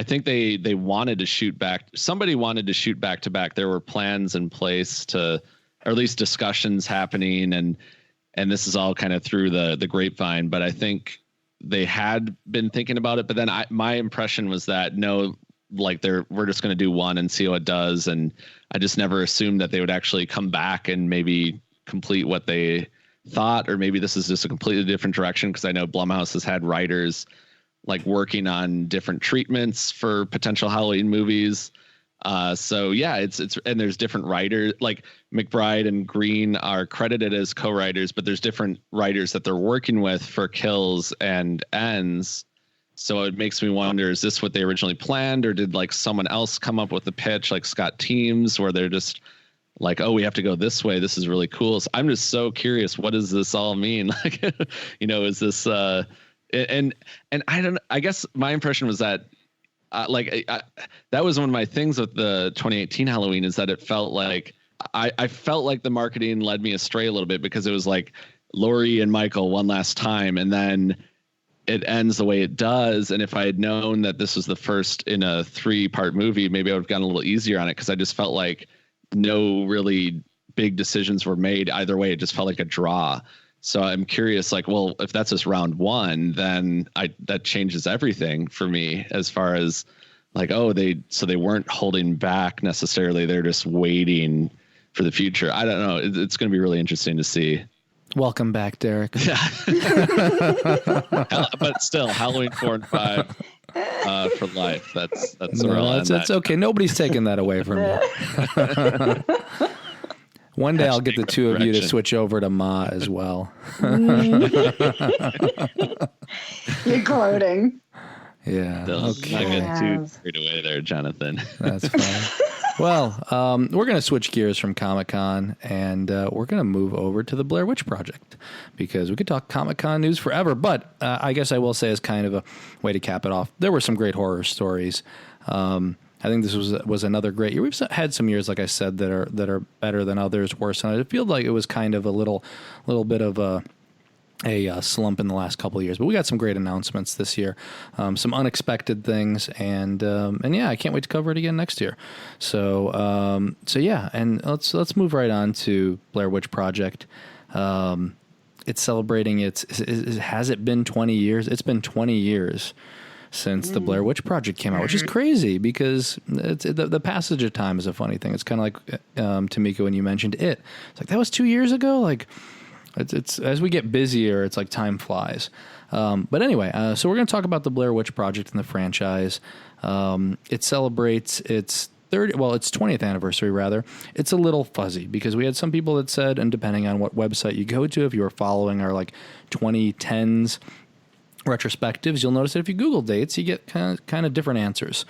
think they wanted to shoot back. Somebody wanted to shoot back to back. There were plans in place or at least discussions happening, and this is all kind of through the grapevine. But I think they had been thinking about it. But then my impression was that no, like we're just going to do one and see how it does. And I just never assumed that they would actually come back and maybe complete what they thought, or maybe this is just a completely different direction, because I know Blumhouse has had writers like working on different treatments for potential Halloween movies. So yeah, it's and there's different writers, like McBride and Green are credited as co-writers, but there's different writers that they're working with for Kills and Ends. So it makes me wonder, is this what they originally planned, or did like someone else come up with the pitch, like Scott Teems, where they're just like, oh, we have to go this way. This is really cool. So I'm just so curious. What does this all mean? Like, is this, and I guess my impression was that, that was one of my things with the 2018 Halloween, is that it felt like, I felt like the marketing led me astray a little bit, because it was like Laurie and Michael one last time, and then it ends the way it does. And if I had known that this was the first in a 3-part movie, maybe I would have gotten a little easier on it, because I just felt like no really big decisions were made either way. It just felt like a draw. So I'm curious, like, well, if that's just round 1, then that changes everything for me, as far as like, oh, they weren't holding back necessarily. They're just waiting for the future. I don't know. It's going to be really interesting to see. Welcome back, Derek. Yeah. But still, Halloween 4 and 5 for life. That's okay. Nobody's taking that away from you. One day I'll get the two of you to switch over to Ma as well. You're gloating. Yeah. Okay. Not get too carried away there, Jonathan. That's fine. Well, we're going to switch gears from Comic-Con, and we're going to move over to the Blair Witch Project, because we could talk Comic-Con news forever. But I guess I will say, as kind of a way to cap it off, there were some great horror stories. I think this was another great year. We've had some years, like I said, that are better than others, worse. And I feel like it was kind of a little bit of a slump in the last couple of years, but we got some great announcements this year, some unexpected things, and yeah, I can't wait to cover it again next year. So yeah, and let's move right on to Blair Witch Project. It's celebrating has it been 20 years? It's been 20 years since the Blair Witch Project came out, which is crazy, because the passage of time is a funny thing. It's kind of like Tamika, when you mentioned it. It's like, that was 2 years ago. Like, it's as we get busier, it's like time flies. But anyway, so we're going to talk about the Blair Witch Project and the franchise. It celebrates its 20th anniversary, rather. It's a little fuzzy, because we had some people that said, and depending on what website you go to, if you were following our like 2010s retrospectives, you'll notice that if you Google dates, you get kind of different answers.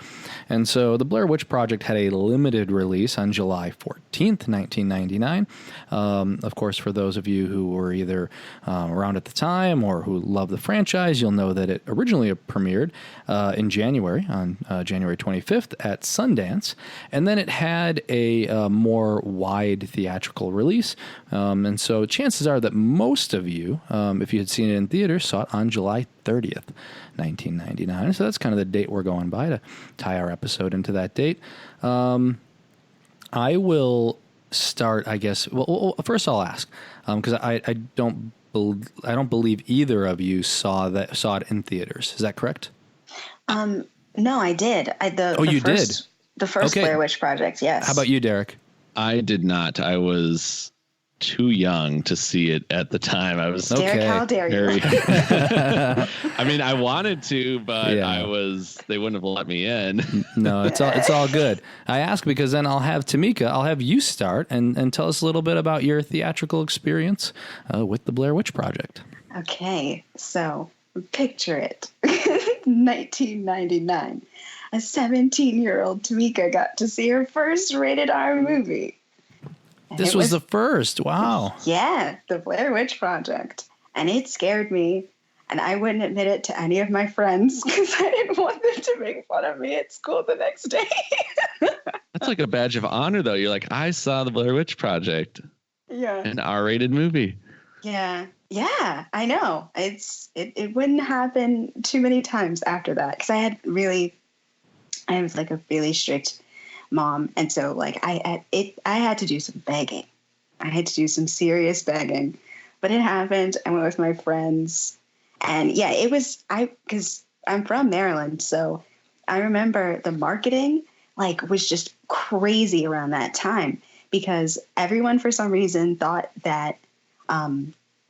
And so the Blair Witch Project had a limited release on July 14th, 1999. Of course, for those of you who were either around at the time or who love the franchise, you'll know that it originally premiered in January, on January 25th at Sundance. And then it had a more wide theatrical release. And so chances are that most of you, if you had seen it in theaters, saw it on July 30th, 1999. So that's kind of the date we're going by to tie our episode into that date. I will start, I guess. Well, first I'll ask, because I don't believe either of you saw it in theaters. Is that correct? No, I did. You did? The first Blair Witch Project, yes. How about you, Derek? I did not. I was too young to see it at the time. I was Derek, how dare you? I mean, I wanted to, but they wouldn't have let me in. No, it's all good. I ask because then I'll have you start and tell us a little bit about your theatrical experience with the Blair Witch Project. Okay, so picture it. 1999. A 17-year-old Tamika got to see her first rated R movie. This was the first. Wow. Yeah, the Blair Witch Project. And it scared me. And I wouldn't admit it to any of my friends because I didn't want them to make fun of me at school the next day. That's like a badge of honor, though. You're like, I saw the Blair Witch Project. Yeah. An R-rated movie. Yeah. Yeah, I know. It wouldn't happen too many times after that because I was like a really strict mom, and so like I had to do some begging. I had to do some serious begging, but it happened. I went with my friends, and yeah, it was because I'm from Maryland, so I remember the marketing was just crazy around that time because everyone for some reason thought that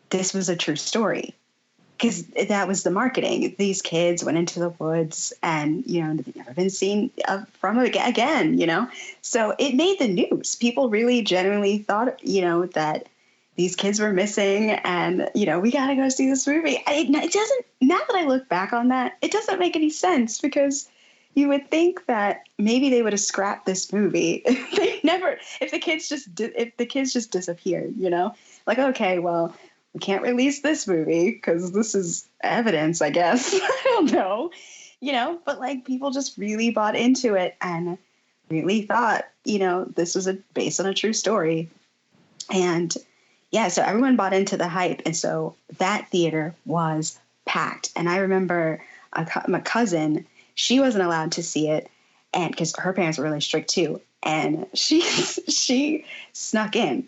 this was a true story. Because that was the marketing. These kids went into the woods and, they've never been seen from again, So it made the news. People really genuinely thought, that these kids were missing and, we got to go see this movie. It doesn't, now that I look back on that, it doesn't make any sense because you would think that maybe they would have scrapped this movie if the kids just disappeared, Like, okay, well, we can't release this movie because this is evidence, I guess. I don't know, but people just really bought into it and really thought, this was based on a true story. And yeah, so everyone bought into the hype. And so that theater was packed. And I remember my cousin, she wasn't allowed to see it. And because her parents were really strict too. And she snuck in.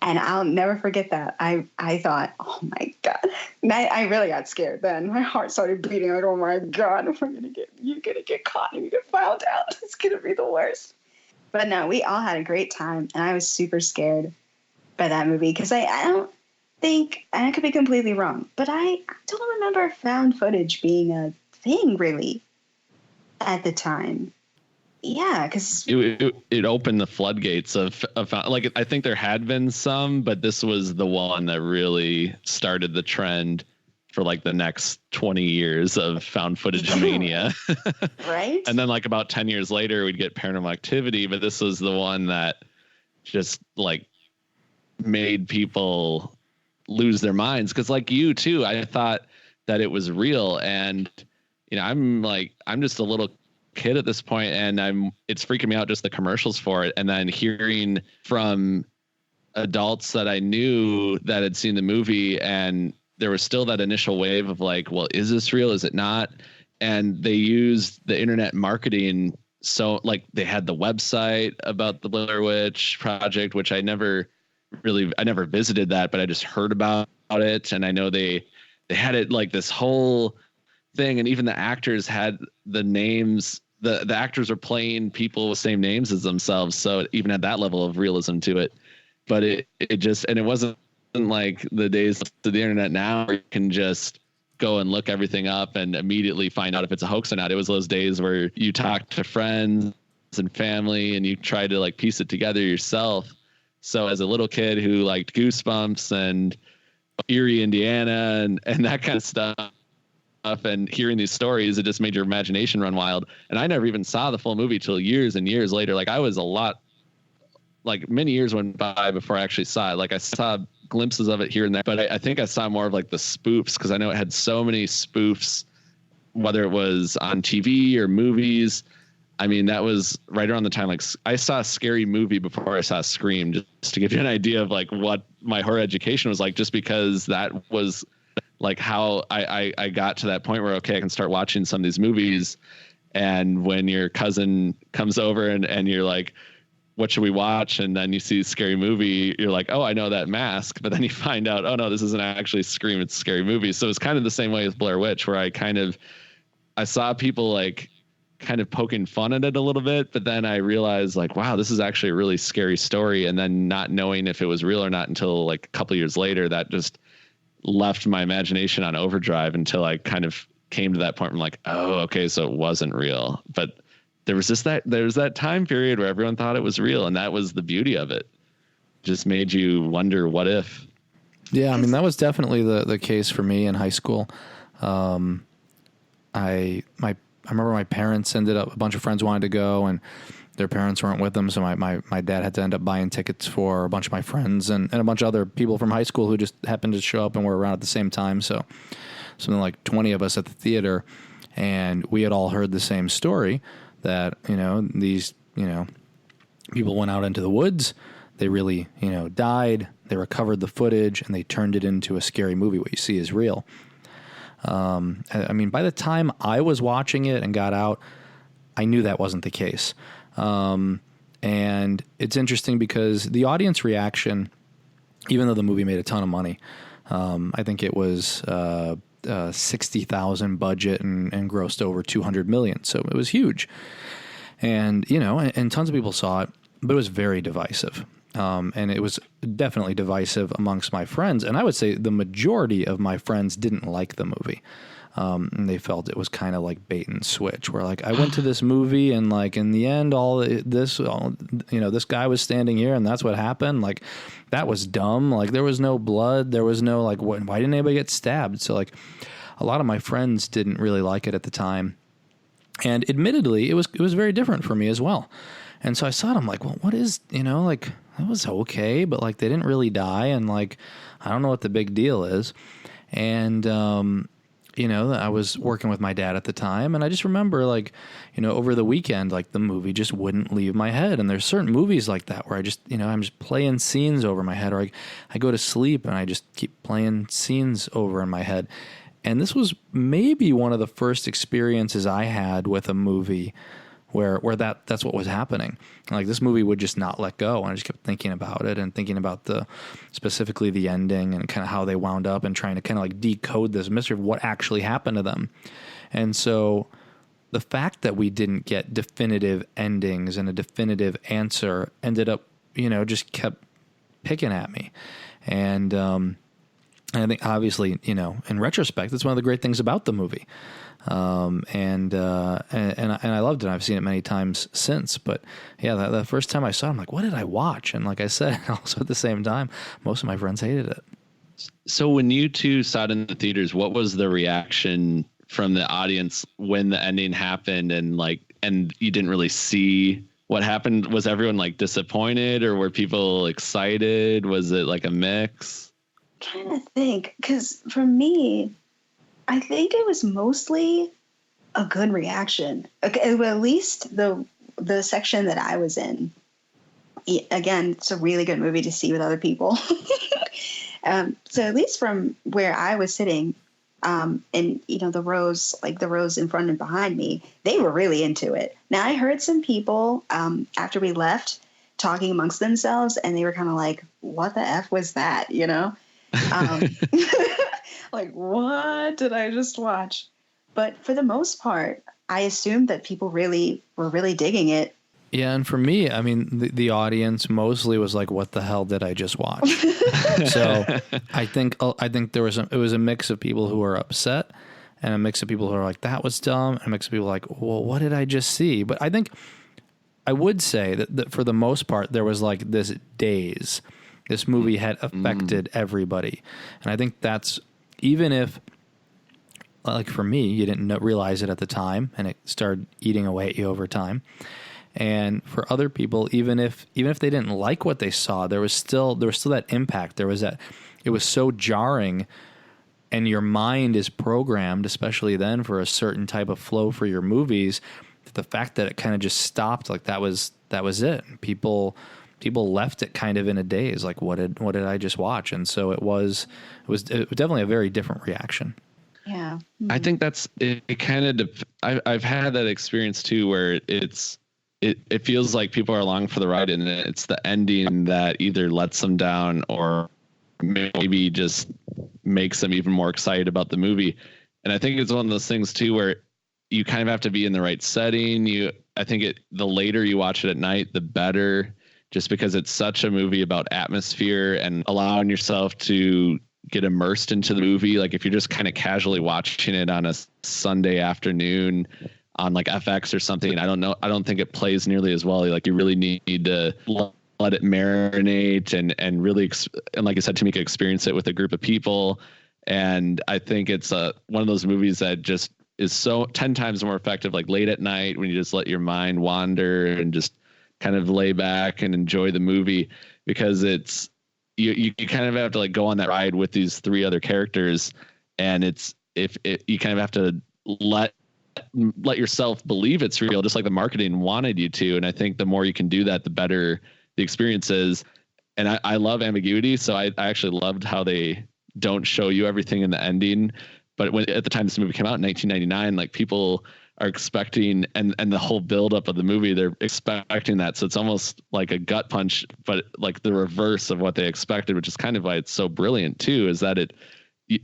And I'll never forget that. I thought, oh my God. And I really got scared then. My heart started beating like, oh my God, you're gonna get caught and you get found out. It's gonna be the worst. But no, we all had a great time and I was super scared by that movie because I don't think, and I could be completely wrong, but I don't remember found footage being a thing really at the time. Yeah, because it opened the floodgates of I think there had been some, but this was the one that really started the trend for the next 20 years of found footage mania. Right. And then about 10 years later, we'd get Paranormal Activity, but this was the one that just made people lose their minds. Because you too, I thought that it was real, and I'm just a little kid at this point and it's freaking me out just the commercials for it, and then hearing from adults that I knew that had seen the movie, and there was still that initial wave of well, is this real, is it not? And they used the internet marketing, so they had the website about the Blair Witch Project, which I never visited that, but I just heard about it, and I know they had it this whole thing, and even the actors had the names. The actors are playing people with same names as themselves, so it even had that level of realism to it. But it wasn't like the days of the internet now where you can just go and look everything up and immediately find out if it's a hoax or not. It was those days where you talk to friends and family and you try to piece it together yourself. So as a little kid who liked Goosebumps and Erie, Indiana and that kind of stuff, and hearing these stories, it just made your imagination run wild. And I never even saw the full movie till years and years later. I was many years went by before I actually saw it. I saw glimpses of it here and there, but I think I saw more of the spoofs because I know it had so many spoofs, whether it was on TV or movies. I mean, that was right around the time, I saw a Scary Movie before I saw Scream, just to give you an idea of what my horror education was just because that was how I got to that point where, okay, I can start watching some of these movies. And when your cousin comes over and you're like, what should we watch? And then you see Scary Movie, you're like, oh, I know that mask. But then you find out, oh no, this isn't actually Scream, it's Scary Movie. So it's kind of the same way as Blair Witch, where I saw people kind of poking fun at it a little bit, but then I realized like, wow, this is actually a really scary story. And then not knowing if it was real or not until like a couple of years later, that just left my imagination on overdrive until I kind of came to that point where I'm like, oh, okay, so it wasn't real. But there was that time period where everyone thought it was real, and that was the beauty of it. Just made you wonder, what if? Yeah, I mean, that was definitely the case for me in high school. I remember my parents ended up, a bunch of friends wanted to go, and their parents weren't with them. So my dad had to end up buying tickets for a bunch of my friends and a bunch of other people from high school who just happened to show up and were around at the same time. So something like 20 of us at the theater, and we had all heard the same story that, these, people went out into the woods. They really, died. They recovered the footage and they turned it into a scary movie. What you see is real. I mean, by the time I was watching it and got out, I knew that wasn't the case. And it's interesting because the audience reaction, even though the movie made a ton of money, I think it was 60,000 budget and grossed over 200 million. So it was huge. And, and tons of people saw it, but it was very divisive. And it was definitely divisive amongst my friends. And I would say the majority of my friends didn't like the movie. And they felt it was kind of like bait and switch, where like I went to this movie and like in the end, this guy was standing here and that's what happened. Like that was dumb. Like there was no blood. There was no like, why didn't anybody get stabbed? So like a lot of my friends didn't really like it at the time. And admittedly, it was very different for me as well. And so I saw it, I'm like, well, what is, like, that was okay, but like they didn't really die, and like I don't know what the big deal is. And I was working with my dad at the time, and I just remember like, over the weekend, like the movie just wouldn't leave my head. And there's certain movies like that where I just, I'm just playing scenes over my head, or I go to sleep and I just keep playing scenes over in my head. And this was maybe one of the first experiences I had with a movie where that's what was happening. Like this movie would just not let go. And I just kept thinking about it and thinking about specifically the ending and kind of how they wound up and trying to kind of like decode this mystery of what actually happened to them. And so the fact that we didn't get definitive endings and a definitive answer ended up, just kept picking at me. And I think obviously, in retrospect, that's one of the great things about the movie. And I loved it. I've seen it many times since, but yeah, the first time I saw it, I'm like, what did I watch? And like I said, also at the same time, most of my friends hated it. So when you two saw it in the theaters, what was the reaction from the audience when the ending happened and you didn't really see what happened? Was everyone like disappointed, or were people excited? Was it like a mix? I'm trying to think, because for me, I think it was mostly a good reaction. Okay, well, at least the section that I was in. Again, it's a really good movie to see with other people. So at least from where I was sitting, and the rows in front and behind me, they were really into it. Now I heard some people after we left talking amongst themselves, and they were kind of like, "What the F was that?" Like, what did I just watch? But for the most part, I assumed that people really were really digging it. Yeah, and for me, I mean, the audience mostly was like, "What the hell did I just watch?" So I think it was a mix of people who were upset, and a mix of people who are like, "That was dumb," and a mix of people like, "Well, what did I just see?" But I think I would say that for the most part, there was like this daze. This movie had affected everybody, and I think that's, even if, like for me, you didn't realize it at the time, and it started eating away at you over time. And for other people, even if they didn't like what they saw, there was still that impact. There was that, it was so jarring, and your mind is programmed, especially then, for a certain type of flow for your movies. That the fact that it kind of just stopped, like that was it. People left it kind of in a daze, like what did I just watch? And so it was definitely a very different reaction. Yeah, I think that's it. Kind of I've had that experience too, where it feels like people are along for the ride, and it's the ending that either lets them down or maybe just makes them even more excited about the movie. And I think it's one of those things too, where you kind of have to be in the right setting. I think the later you watch it at night, the better, just because it's such a movie about atmosphere and allowing yourself to get immersed into the movie. Like if you're just kind of casually watching it on a Sunday afternoon on like FX or something, I don't think it plays nearly as well. Like you really need to let it marinate and really, and like I said, Tamika, experience it with a group of people. And I think it's one of those movies that just is so 10 times more effective, like late at night when you just let your mind wander and just kind of lay back and enjoy the movie, because it's, you kind of have to like go on that ride with these three other characters. And you kind of have to let yourself believe it's real, just like the marketing wanted you to. And I think the more you can do that, the better the experience is. And I love ambiguity. So I actually loved how they don't show you everything in the ending. But at the time this movie came out in 1999, like people are expecting, and the whole buildup of the movie, they're expecting that. So it's almost like a gut punch, but like the reverse of what they expected, which is kind of why it's so brilliant too, is that it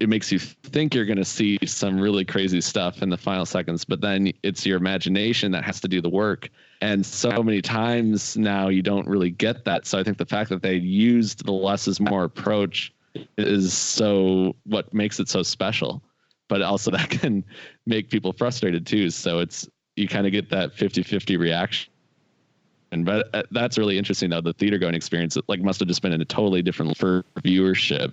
makes you think you're going to see some really crazy stuff in the final seconds, but then it's your imagination that has to do the work. And so many times now you don't really get that. So I think the fact that they used the less is more approach is so what makes it so special. But also that can make people frustrated too. So you kind of get that 50-50 reaction. But that's really interesting though. The theater going experience, it like must have just been in a totally different for viewership.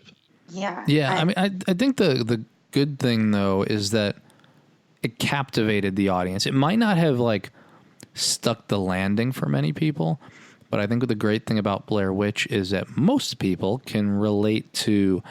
Yeah. Yeah. I mean, I think the good thing though is that it captivated the audience. It might not have like stuck the landing for many people, but I think the great thing about Blair Witch is that most people can relate to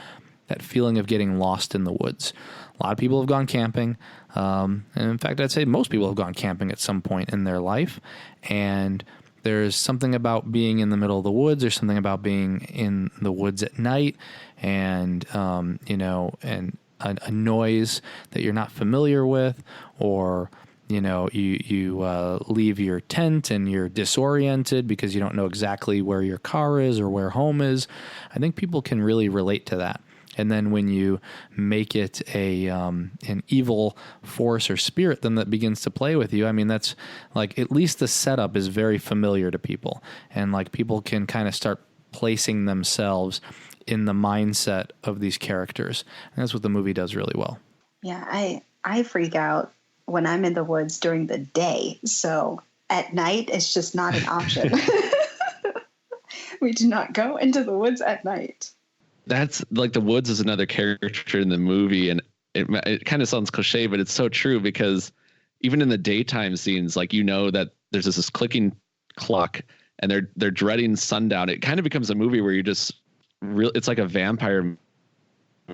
that feeling of getting lost in the woods. A lot of people have gone camping. And in fact, I'd say most people have gone camping at some point in their life. And there's something about being in the middle of the woods. There's something about being in the woods at night and, and a noise that you're not familiar with, or, you leave your tent and you're disoriented because you don't know exactly where your car is or where home is. I think people can really relate to that. And then when you make it an evil force or spirit, then that begins to play with you. I mean, that's like, at least the setup is very familiar to people. And like people can kind of start placing themselves in the mindset of these characters. And that's what the movie does really well. Yeah, I freak out when I'm in the woods during the day. So at night, it's just not an option. We do not go into the woods at night. That's like the woods is another character in the movie, and it kind of sounds cliche, but it's so true, because even in the daytime scenes, like that there's this clicking clock, and they're dreading sundown. It kind of becomes a movie where it's like a vampire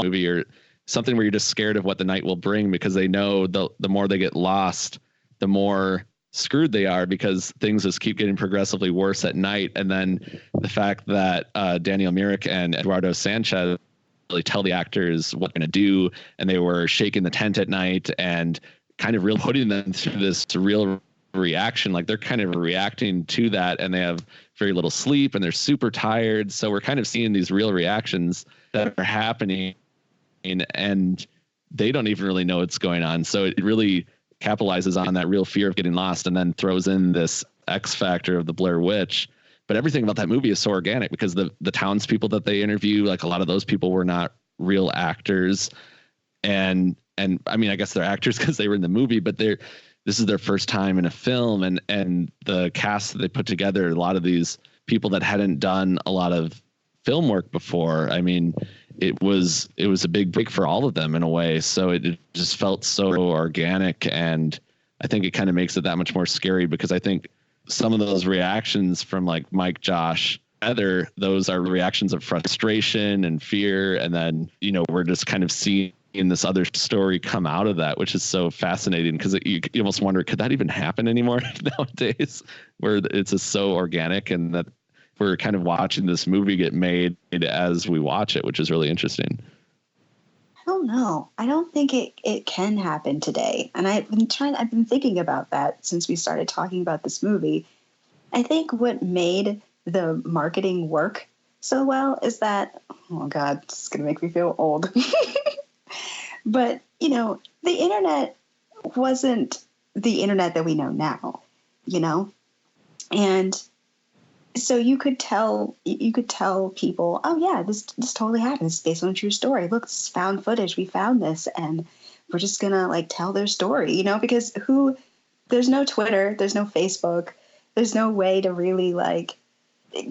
movie or something where you're just scared of what the night will bring, because they know the more they get lost, the more screwed they are, because things just keep getting progressively worse at night. And then the fact that Daniel Myrick and Eduardo Sanchez really tell the actors what they're going to do, and they were shaking the tent at night and kind of really putting them through this real reaction. Like they're kind of reacting to that, and they have very little sleep and they're super tired. So we're kind of seeing these real reactions that are happening, and they don't even really know what's going on. So it really capitalizes on that real fear of getting lost, and then throws in this X factor of the Blair Witch. But everything about that movie is so organic, because the townspeople that they interview, like a lot of those people were not real actors. And I mean, I guess they're actors because they were in the movie, but this is their first time in a film, and the cast that they put together, a lot of these people that hadn't done a lot of film work before. I mean, it was a big break for all of them in a way. So it just felt so organic, and I think it kind of makes it that much more scary, because I think some of those reactions from like Mike, Josh, Heather, those are reactions of frustration and fear. And then, we're just kind of seeing this other story come out of that, which is so fascinating, because you almost wonder, could that even happen anymore nowadays, where it's just so organic, and that we're kind of watching this movie get made as we watch it, which is really interesting. I don't know. I don't think it can happen today. And I've been thinking about that since we started talking about this movie. I think what made the marketing work so well is that, oh God, this is going to make me feel old. But, the internet wasn't the internet that we know now, you know? And so you could tell people, oh yeah, this totally happened. It's based on a true story. Look, this is found footage. We found this, and we're just gonna like tell their story, you know, because there's no Twitter, there's no Facebook, there's no way to really like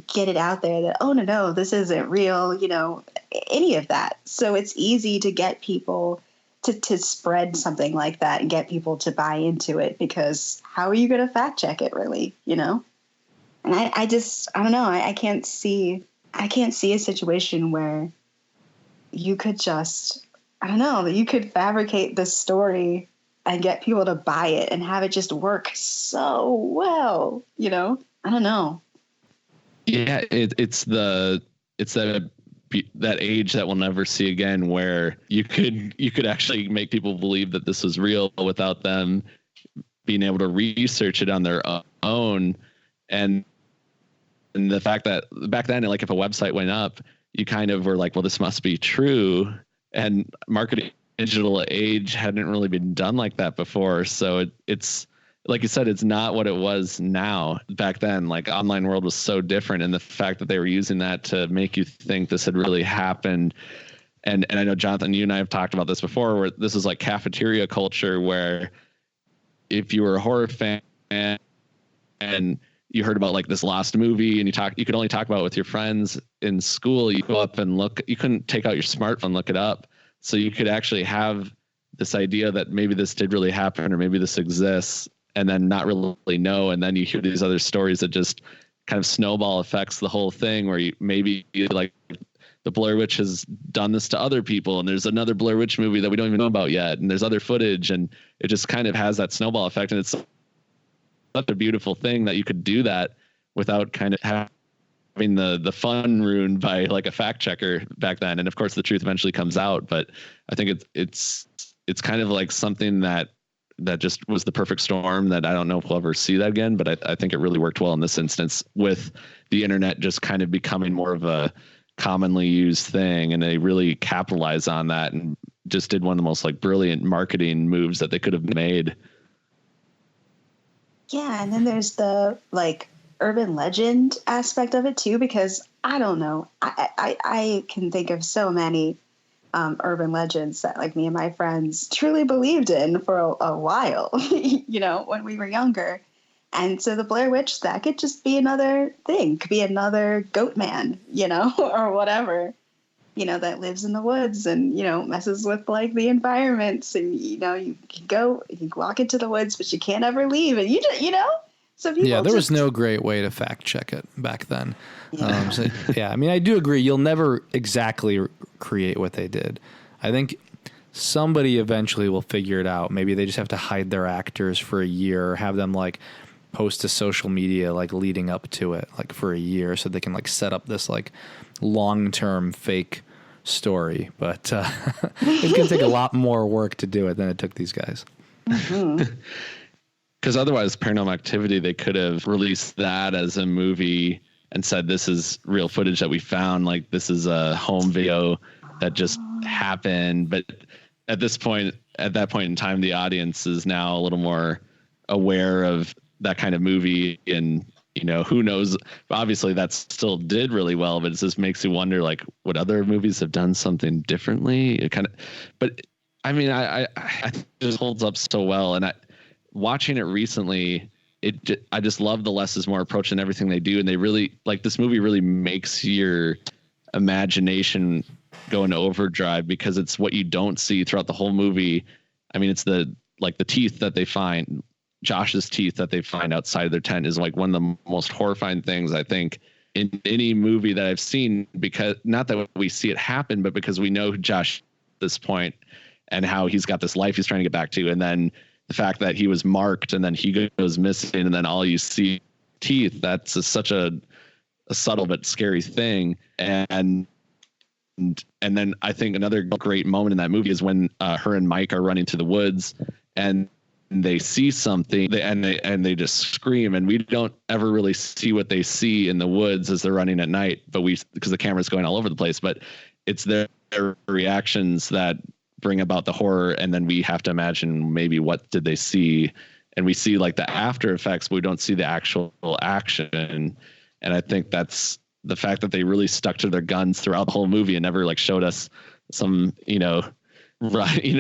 get it out there that, oh no, this isn't real, you know, any of that. So it's easy to get people to spread something like that and get people to buy into it, because how are you going to fact check it really, you know? And I don't know. I can't see a situation where you could just, I don't know, that you could fabricate this story and get people to buy it and have it just work so well, you know? I don't know. Yeah, it's that age that we'll never see again, where you could actually make people believe that this was real without them being able to research it on their own. And the fact that back then, like if a website went up, you kind of were like, well, this must be true. And marketing digital age hadn't really been done like that before. So it's like you said, it's not what it was now. Back then, like online world was so different. And the fact that they were using that to make you think this had really happened. And I know, Jonathan, you and I have talked about this before, where this is like cafeteria culture, where if you were a horror fan and you heard about like this lost movie and you could only talk about it with your friends in school, you go up and look, you couldn't take out your smartphone, look it up. So you could actually have this idea that maybe this did really happen, or maybe this exists, and then not really know. And then you hear these other stories that just kind of snowball effects the whole thing, where maybe like the Blair Witch has done this to other people, and there's another Blair Witch movie that we don't even know about yet, and there's other footage, and it just kind of has that snowball effect. And it's such a beautiful thing that you could do that without kind of having the fun ruined by like a fact checker back then. And of course the truth eventually comes out, but I think it's kind of like something that just was the perfect storm that I don't know if we'll ever see that again, but I think it really worked well in this instance, with the internet just kind of becoming more of a commonly used thing. And they really capitalized on that and just did one of the most like brilliant marketing moves that they could have made. Yeah, and then there's the like urban legend aspect of it too, because I don't know, I can think of so many urban legends that like me and my friends truly believed in for a while, you know, when we were younger. And so the Blair Witch, that could just be another thing, could be another goat man, you know, or whatever, you know, that lives in the woods and, you know, messes with like the environments. And, you know, you can walk into the woods, but you can't ever leave. And you just, you know, so people there was no great way to fact check it back then. Yeah. I mean, I do agree. You'll never exactly create what they did. I think somebody eventually will figure it out. Maybe they just have to hide their actors for a year, or have them like post to social media, like leading up to it, like for a year, so they can like set up this like long-term fake story. But it's going to take a lot more work to do it than it took these guys. Mm-hmm. Because otherwise, Paranormal Activity, they could have released that as a movie and said, this is real footage that we found. Like, this is a home video that just happened. But at that point in time, the audience is now a little more aware of that kind of movie. And, you know, who knows? Obviously, that still did really well, but it just makes you wonder, like, would other movies have done something differently? It kind of, but I mean, I think it just holds up so well. And watching it recently, I just love the less is more approach and everything they do. And they really, like, this movie really makes your imagination go into overdrive, because it's what you don't see throughout the whole movie. I mean, it's the teeth that they find, Josh's teeth that they find outside of their tent, is like one of the most horrifying things I think in any movie that I've seen, because not that we see it happen, but because we know Josh at this point and how he's got this life he's trying to get back to. And then the fact that he was marked and then he goes missing and then all you see teeth, that's such a subtle but scary thing. And then I think another great moment in that movie is when her and Mike are running through the woods and they see something and they just scream, and we don't ever really see what they see in the woods as they're running at night, but because the camera's going all over the place, but it's their reactions that bring about the horror. And then we have to imagine maybe what did they see. and we see like the after effects, but we don't see the actual action. And I think that's the fact that they really stuck to their guns throughout the whole movie and never like showed us some,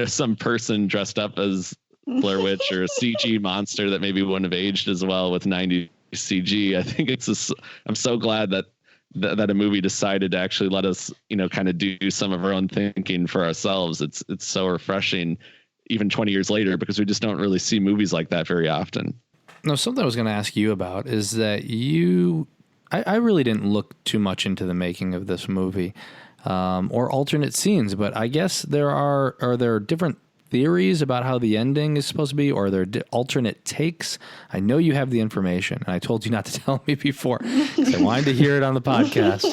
some person dressed up as Blair Witch or a CG monster that maybe wouldn't have aged as well with 90 CG. I think I'm so glad that a movie decided to actually let us, kind of do some of our own thinking for ourselves. It's so refreshing even 20 years later, because we just don't really see movies like that very often. No, something I was going to ask you about is that I really didn't look too much into the making of this movie, or alternate scenes, but I guess are there different theories about how the ending is supposed to be, or are there alternate takes? I know you have the information, and I told you not to tell me before, because I wanted to hear it on the podcast.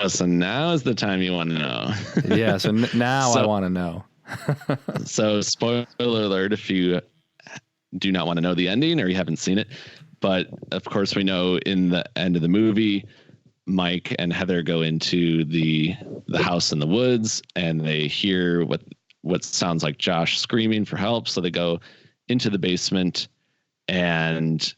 So now is the time you want to know. Yeah, so now I want to know. So spoiler alert if you do not want to know the ending or you haven't seen it. But of course, we know in the end of the movie, Mike and Heather go into the house in the woods, and they hear what sounds like Josh screaming for help. So they go into the basement, and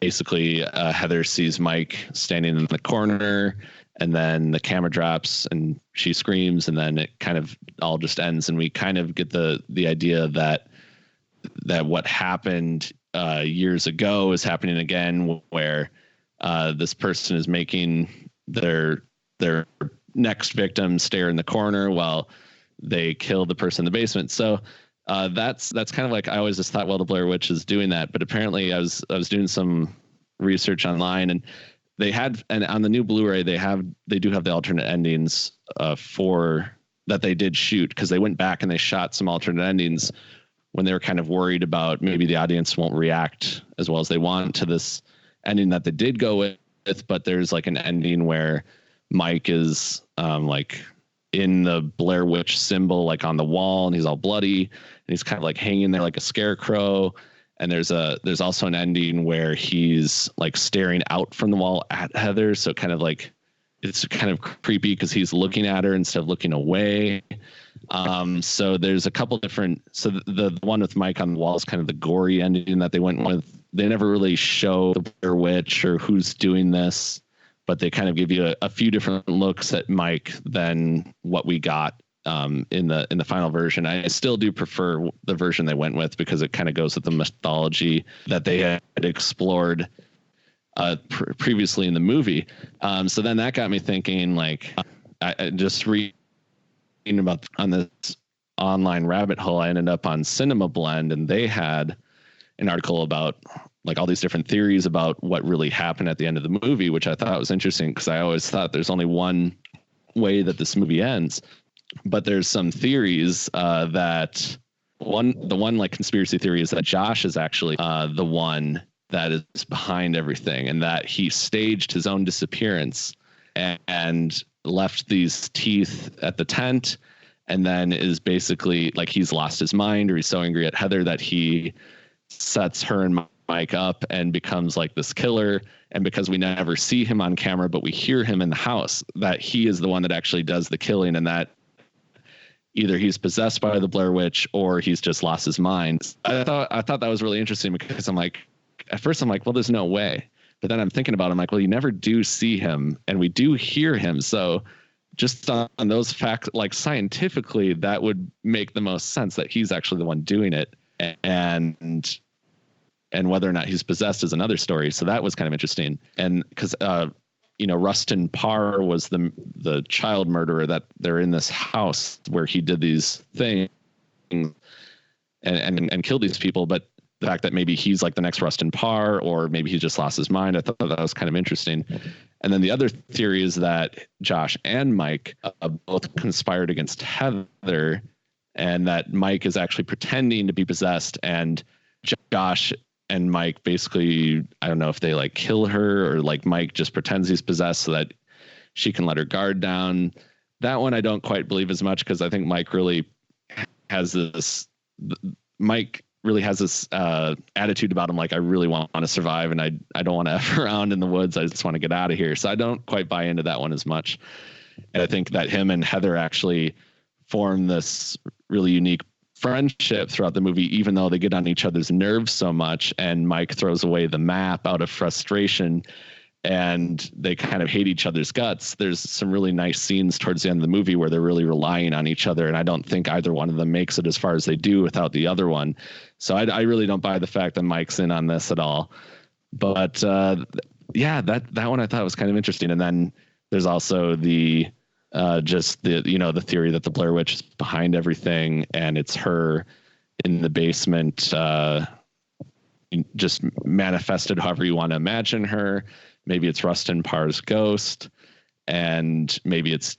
basically Heather sees Mike standing in the corner, and then the camera drops and she screams, and then it kind of all just ends. And we kind of get the idea that what happened years ago is happening again, where this person is making their next victim stare in the corner while they kill the person in the basement. So that's kind of like, I always just thought, well, the Blair Witch is doing that, but apparently I was doing some research online, and they had, and on the new Blu-ray they do have the alternate endings for that they did shoot, because they went back and they shot some alternate endings when they were kind of worried about maybe the audience won't react as well as they want to this ending that they did go with. But there's like an ending where Mike is like in the Blair Witch symbol, like on the wall, and he's all bloody, and he's kind of like hanging there like a scarecrow. And there's also an ending where he's like staring out from the wall at Heather. So kind of like, it's kind of creepy because he's looking at her instead of looking away. So there's a couple different, so the one with Mike on the wall is kind of the gory ending that they went with. They never really show the Blair Witch or who's doing this, but they kind of give you a few different looks at Mike than what we got in the final version. I still do prefer the version they went with, because it kind of goes with the mythology that they had explored previously in the movie. So then that got me thinking, like, I just reading about on this online rabbit hole, I ended up on Cinema Blend, and they had an article about like all these different theories about what really happened at the end of the movie, which I thought was interesting, because I always thought there's only one way that this movie ends. But there's some theories that the one like conspiracy theory is that Josh is actually the one that is behind everything, and that he staged his own disappearance and left these teeth at the tent, and then is basically like he's lost his mind, or he's so angry at Heather that he sets her and Mike up and becomes like this killer. And because we never see him on camera, but we hear him in the house, that he is the one that actually does the killing, and that either he's possessed by the Blair Witch or he's just lost his mind. I thought that was really interesting, because I'm like, at first I'm like, well, there's no way. But then I'm thinking about it, I'm like, well, you never do see him and we do hear him. So just on those facts, like scientifically, that would make the most sense that he's actually the one doing it. And whether or not he's possessed is another story. So that was kind of interesting. And because, Rustin Parr was the child murderer, that they're in this house where he did these things and killed these people. But the fact that maybe he's like the next Rustin Parr, or maybe he just lost his mind, I thought that was kind of interesting. And then the other theory is that Josh and Mike both conspired against Heather, and that Mike is actually pretending to be possessed, and Josh and Mike basically, I don't know if they like kill her, or like Mike just pretends he's possessed so that she can let her guard down. That one I don't quite believe as much, because I think Mike really has this attitude about him, like, I really want to survive, and I don't want to F around in the woods. I just want to get out of here. So I don't quite buy into that one as much. And I think that him and Heather actually form this really unique friendship throughout the movie, even though they get on each other's nerves so much, and Mike throws away the map out of frustration and they kind of hate each other's guts. There's some really nice scenes towards the end of the movie where they're really relying on each other. And I don't think either one of them makes it as far as they do without the other one. So I really don't buy the fact that Mike's in on this at all. But yeah, that one I thought was kind of interesting. And then there's also the the theory that the Blair Witch is behind everything and it's her in the basement, just manifested however you want to imagine her. Maybe it's Rustin Parr's ghost, and maybe it's,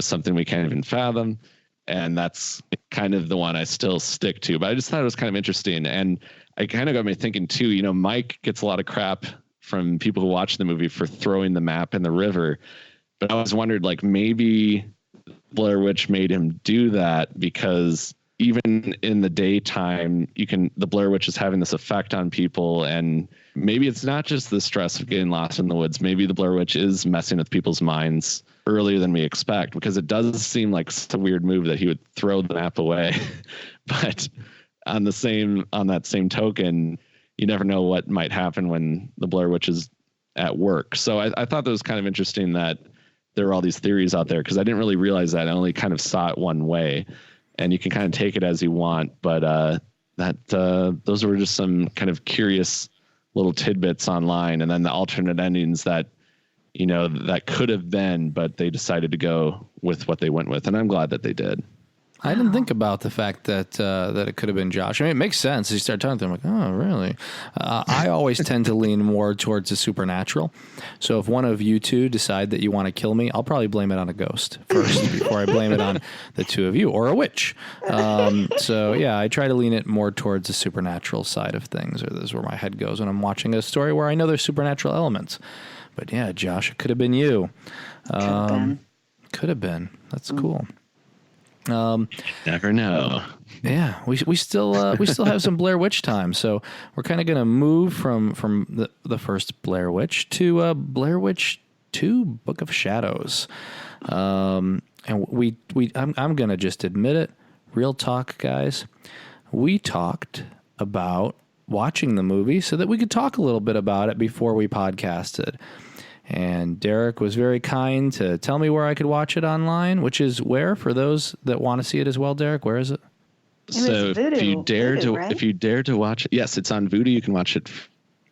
something we can't even fathom. And that's kind of the one I still stick to, but I just thought it was kind of interesting. And I kind of got me thinking too, Mike gets a lot of crap from people who watch the movie for throwing the map in the river. But I always wondered, like, maybe Blair Witch made him do that because even in the daytime, the Blair Witch is having this effect on people. And maybe it's not just the stress of getting lost in the woods. Maybe the Blair Witch is messing with people's minds earlier than we expect, because it does seem like such a weird move that he would throw the map away. But on that same token, you never know what might happen when the Blair Witch is at work. So I thought that was kind of interesting that there were all these theories out there, because I didn't really realize that. I only kind of saw it one way, and you can kind of take it as you want. But those were just some kind of curious little tidbits online, and then the alternate endings that that could have been, but they decided to go with what they went with, and I'm glad that they did. I didn't think about the fact that it could have been Josh. I mean, it makes sense. You start talking to him like, oh, really? I always tend to lean more towards the supernatural. So if one of you two decide that you want to kill me, I'll probably blame it on a ghost first before I blame it on the two of you, or a witch. So yeah, I try to lean it more towards the supernatural side of things, or this is where my head goes when I'm watching a story where I know there's supernatural elements. But yeah, Josh, it could have been you. Could have been. That's cool. Never know. Yeah, we still have some Blair Witch time, so we're kind of going to move from the first Blair Witch to Blair Witch 2: Book of Shadows. And I'm going to just admit it, real talk, guys. We talked about watching the movie so that we could talk a little bit about it before we podcasted. And Derek was very kind to tell me where I could watch it online, which is where, for those that want to see it as well, Derek, where is it? So if you dare to watch it, yes, it's on Vudu. You can watch it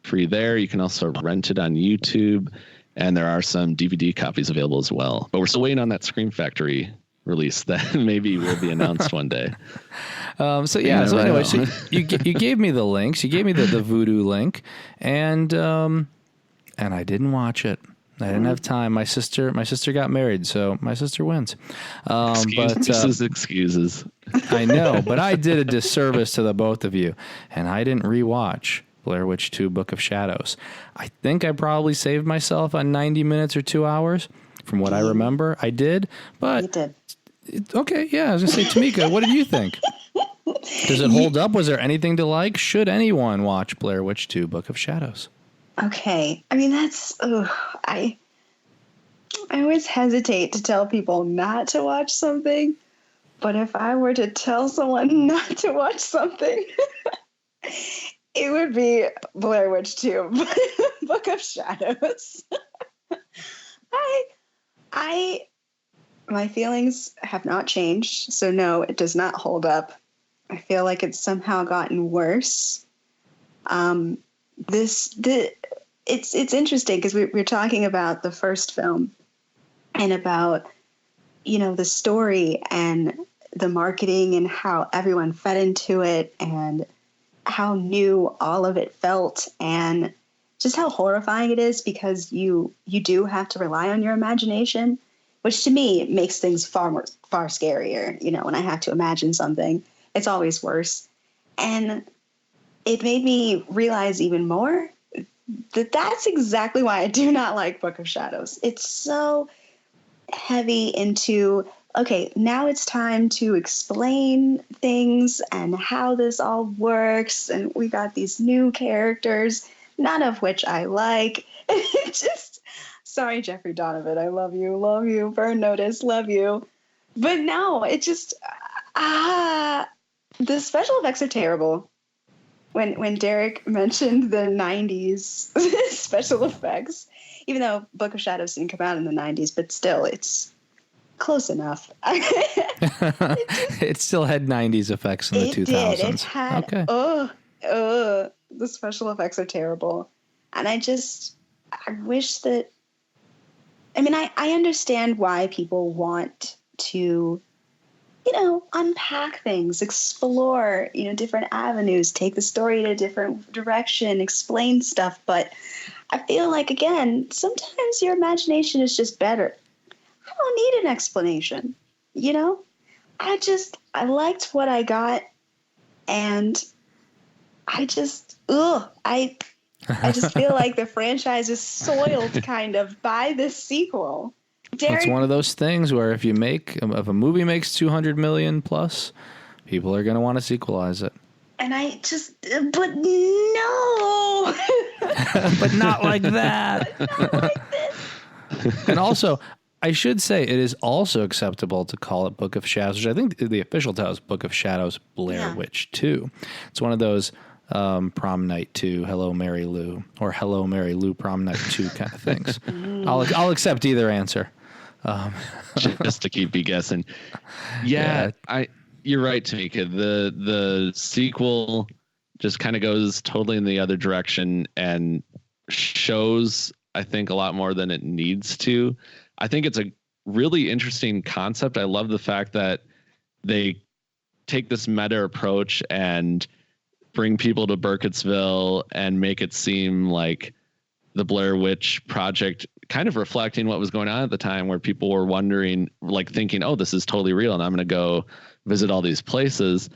free there. You can also rent it on YouTube, and there are some DVD copies available as well. But we're still waiting on that Scream Factory release that maybe will be announced one day. So you gave me the links. You gave me the Vudu link, and I didn't watch it. I didn't have time. My sister got married, so my sister wins. Excuses. I know, but I did a disservice to the both of you, and I didn't rewatch Blair Witch 2: Book of Shadows. I think I probably saved myself on 90 minutes or 2 hours, from what I remember. I did, but You did. Okay, yeah. I was gonna say, Tamika, what did you think? Does it hold up? Was there anything to like? Should anyone watch Blair Witch 2: Book of Shadows? Okay. I mean, I always hesitate to tell people not to watch something, but if I were to tell someone not to watch something, it would be Blair Witch 2: Book of Shadows. My feelings have not changed, so no, it does not hold up. I feel like it's somehow gotten worse. It's interesting because we're talking about the first film and about, the story and the marketing and how everyone fed into it and how new all of it felt and just how horrifying it is, because you do have to rely on your imagination, which to me makes things far scarier. When I have to imagine something, it's always worse. And it made me realize even more that that's exactly why I do not like Book of Shadows. It's so heavy into, okay, now it's time to explain things and how this all works. And we got these new characters, none of which I like. It just, sorry, Jeffrey Donovan, I love you. Burn Notice, love you. But no, it just, The special effects are terrible. When Derek mentioned the 90s special effects, even though Book of Shadows didn't come out in the 90s, but still, it's close enough. It still had 90s effects in the 2000s. It did. It had, the special effects are terrible. And I wish that, I mean, I understand why people want to, unpack things, explore, different avenues, take the story in a different direction, explain stuff. But I feel like, again, sometimes your imagination is just better. I don't need an explanation, I liked what I got, and I just feel like the franchise is soiled kind of by this sequel. It's one of those things where if a movie makes 200 million plus, people are going to want to sequelize it. And but no. But not like that. Not like this. And also, I should say it is also acceptable to call it Book of Shadows, which I think the official title is Book of Shadows Blair Witch 2. It's one of those Prom Night 2, Hello Mary Lou, or Hello Mary Lou Prom Night 2 kind of things. I'll accept either answer. Just to keep you guessing. Yeah. You're right, Tamika. The sequel just kind of goes totally in the other direction and shows, I think, a lot more than it needs to. I think it's a really interesting concept. I love the fact that they take this meta approach and bring people to Burkittsville and make it seem like the Blair Witch Project, kind of reflecting what was going on at the time, where people were wondering, like thinking, oh, this is totally real and I'm going to go visit all these places.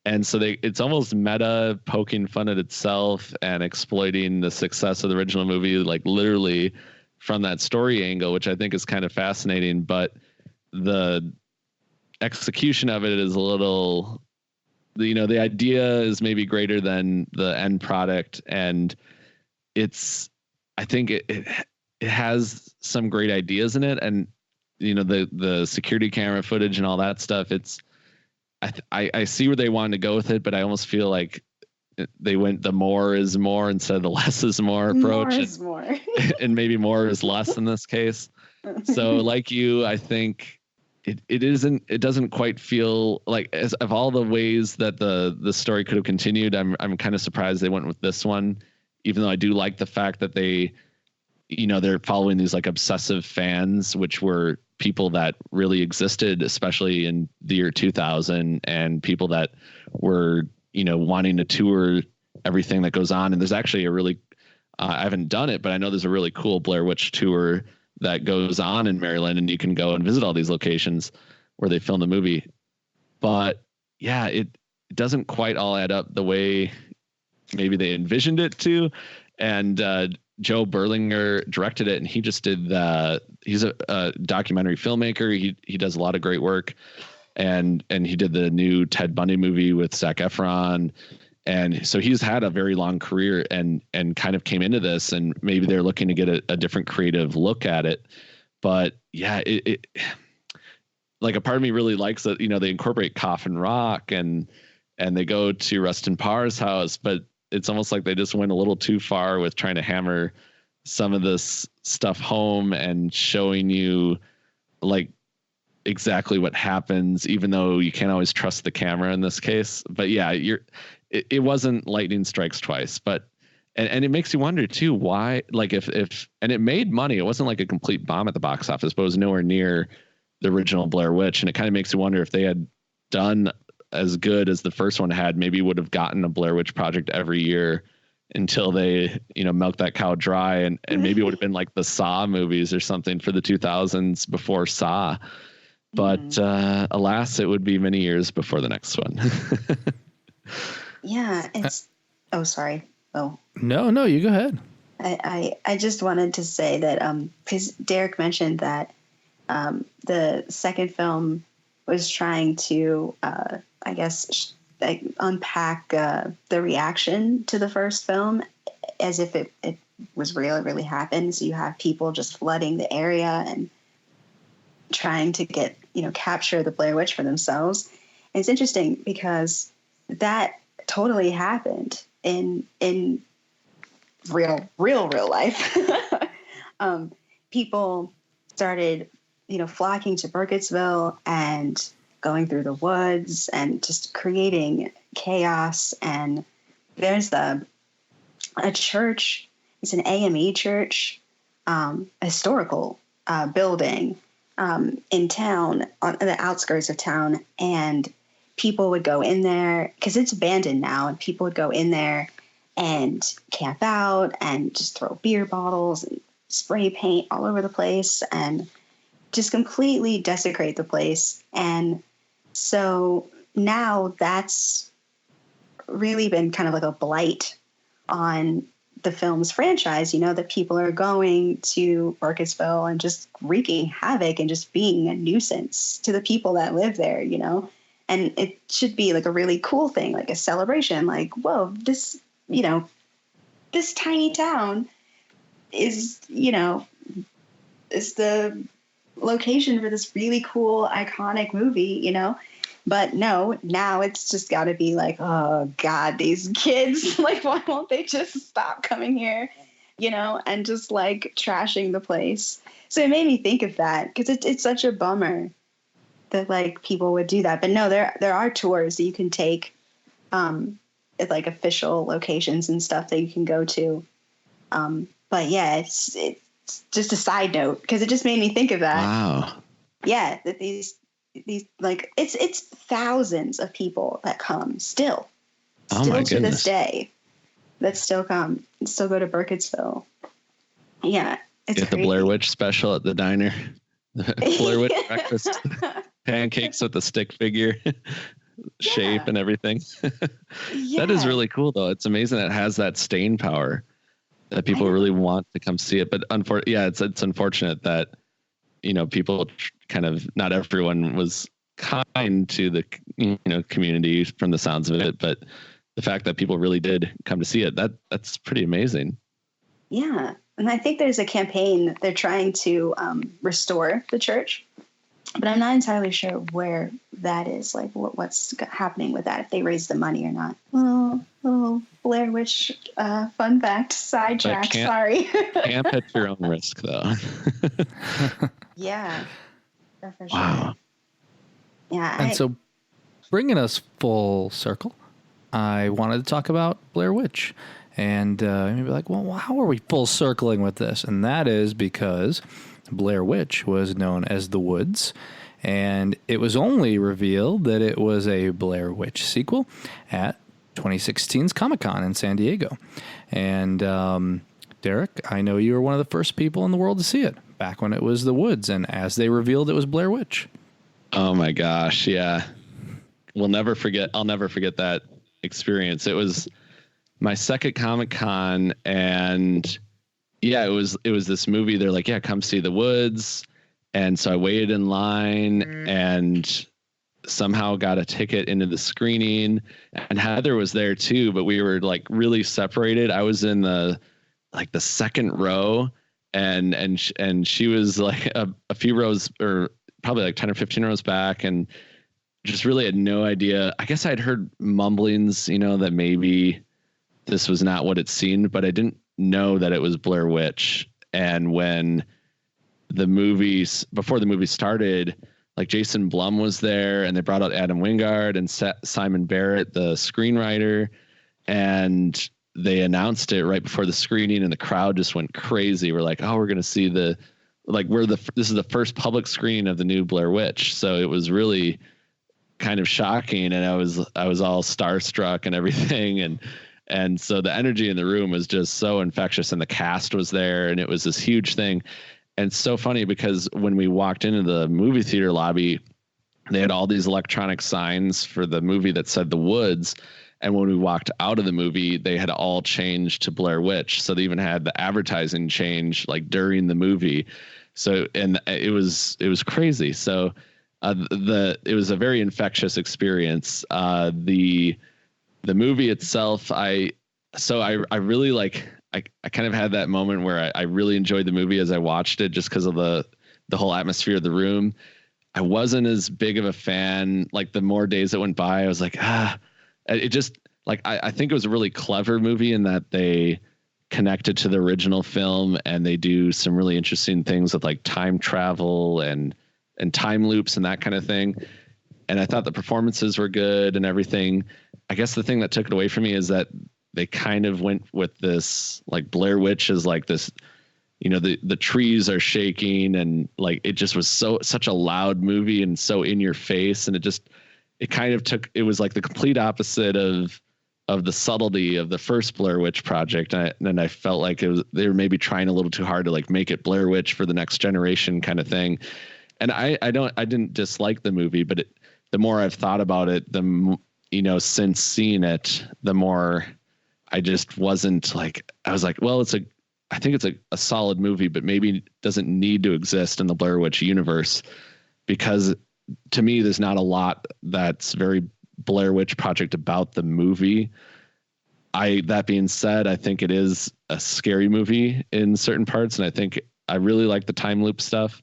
And so it's almost meta, poking fun at itself and exploiting the success of the original movie, like literally from that story angle, which I think is kind of fascinating. But the execution of it is a little, the idea is maybe greater than the end product. And I think it has some great ideas in it. And, the security camera footage and all that stuff, I see where they wanted to go with it, but I almost feel like they went the more is more instead of the less is more approach. More is more. And maybe more is less in this case. So like you, I think it doesn't quite feel like, as of all the ways that the story could have continued, I'm kind of surprised they went with this one, even though I do like the fact that they're following these like obsessive fans, which were people that really existed, especially in the year 2000, and people that were, wanting to tour everything that goes on. And there's actually a really, I haven't done it, but I know there's a really cool Blair Witch tour that goes on in Maryland, and you can go and visit all these locations where they filmed the movie. But yeah, it doesn't quite all add up the way maybe they envisioned it to. And Joe Berlinger directed it, and he just did he's a documentary filmmaker. He does a lot of great work, and he did the new Ted Bundy movie with Zac Efron. And so he's had a very long career and kind of came into this, and maybe they're looking to get a different creative look at it. But yeah, it like a part of me really likes that, they incorporate Coffin Rock and they go to Rustin Parr's house, but it's almost like they just went a little too far with trying to hammer some of this stuff home and showing you like exactly what happens, even though you can't always trust the camera in this case. But yeah, it wasn't lightning strikes twice, but, and it makes you wonder too, why, like if, and it made money, it wasn't like a complete bomb at the box office, but it was nowhere near the original Blair Witch. And it kind of makes you wonder if they had done as good as the first one had, maybe would have gotten a Blair Witch Project every year until they, milked that cow dry, and maybe it would have been like the Saw movies or something for the 2000s before Saw. But alas, it would be many years before the next one. Yeah, it's. Oh, sorry. Oh. No, you go ahead. I just wanted to say that because Derek mentioned that the second film was trying to, I guess, unpack the reaction to the first film as if it was really happened. So you have people just flooding the area and trying to get, capture the Blair Witch for themselves. And it's interesting because that totally happened in real life. People started, flocking to Burkittsville and going through the woods and just creating chaos. And there's a church. It's an AME church, a historical building in town, on the outskirts of town. And people would go in there because it's abandoned now. And people would go in there and camp out and just throw beer bottles and spray paint all over the place and just completely desecrate the place. And so now that's really been kind of like a blight on the film's franchise, that people are going to Burkittsville and just wreaking havoc and just being a nuisance to the people that live there, and it should be like a really cool thing, like a celebration, like, whoa, this tiny town is the location for this really cool, iconic movie, But no, now it's just got to be like, oh, God, these kids, like, why won't they just stop coming here, and just like trashing the place. So it made me think of that because it's such a bummer that like people would do that. But no, there are tours that you can take at like official locations and stuff that you can go to. But yeah, it's just a side note because it just made me think of that. Wow. Yeah, that these like it's thousands of people that come still to this day that still come and still go to Burkittsville. Yeah, it's get the Blair Witch special at the diner. The Blair Witch breakfast, pancakes with the stick figure shape and everything. That is really cool though. It's amazing that it has that staying power that people really want to come see it. But it's unfortunate that people kind of, not everyone was kind to the community from the sounds of it, but the fact that people really did come to see it, that's pretty amazing. Yeah. And I think there's a campaign, they're trying to restore the church, but I'm not entirely sure where that is, like what's happening with that, if they raise the money or not. Little Blair Witch fun fact, sidetrack, sorry. Camp at your own risk though. Yeah. For sure. Wow. Yeah. And so bringing us full circle, I wanted to talk about Blair Witch. And maybe like, well, how are we full circling with this? And that is because Blair Witch was known as The Woods. And it was only revealed that it was a Blair Witch sequel at 2016's Comic-Con in San Diego. And Derek, I know you were one of the first people in the world to see it back when it was The Woods. And as they revealed, it was Blair Witch. Oh my gosh. Yeah. I'll never forget that experience. It was my second Comic-Con, and yeah, it was this movie. They're like, yeah, come see The Woods. And so I waited in line and somehow got a ticket into the screening, and Heather was there too, but we were like really separated. I was in the second row, and she was like a few rows, or probably like 10 or 15 rows back, and just really had no idea. I guess I'd heard mumblings, that maybe this was not what it seemed, but I didn't know that it was Blair Witch. And when before the movie started, like Jason Blum was there, and they brought out Adam Wingard and Simon Barrett, the screenwriter, and they announced it right before the screening, and the crowd just went crazy. We're like, oh, we're going to see this is the first public screening of the new Blair Witch. So it was really kind of shocking, and I was all starstruck and everything, and so the energy in the room was just so infectious, and the cast was there, and it was this huge thing. And so funny because when we walked into the movie theater lobby, they had all these electronic signs for the movie that said The Woods. And when we walked out of the movie, they had all changed to Blair Witch. So they even had the advertising change like during the movie. So, and it was crazy. So it was a very infectious experience. The movie itself, I really like, I kind of had that moment where I really enjoyed the movie as I watched it, just because of the whole atmosphere of the room. I wasn't as big of a fan. Like the more days that went by, I was like, it just like, I think it was a really clever movie in that they connected to the original film, and they do some really interesting things with like time travel and time loops and that kind of thing. And I thought the performances were good and everything. I guess the thing that took it away from me is that they kind of went with this, like Blair Witch is like this, you know, the trees are shaking, and like, it just was such a loud movie and so in your face. And it kind of it was like the complete opposite of the subtlety of the first Blair Witch Project. And I felt like they were maybe trying a little too hard to like make it Blair Witch for the next generation kind of thing. And I didn't dislike the movie, but the more I've thought about it, since seeing it, the more I just wasn't like, I was like, well, I think it's a solid movie, but maybe doesn't need to exist in the Blair Witch universe, because to me, there's not a lot that's very Blair Witch Project about the movie. That being said, I think it is a scary movie in certain parts. And I think I really like the time loop stuff,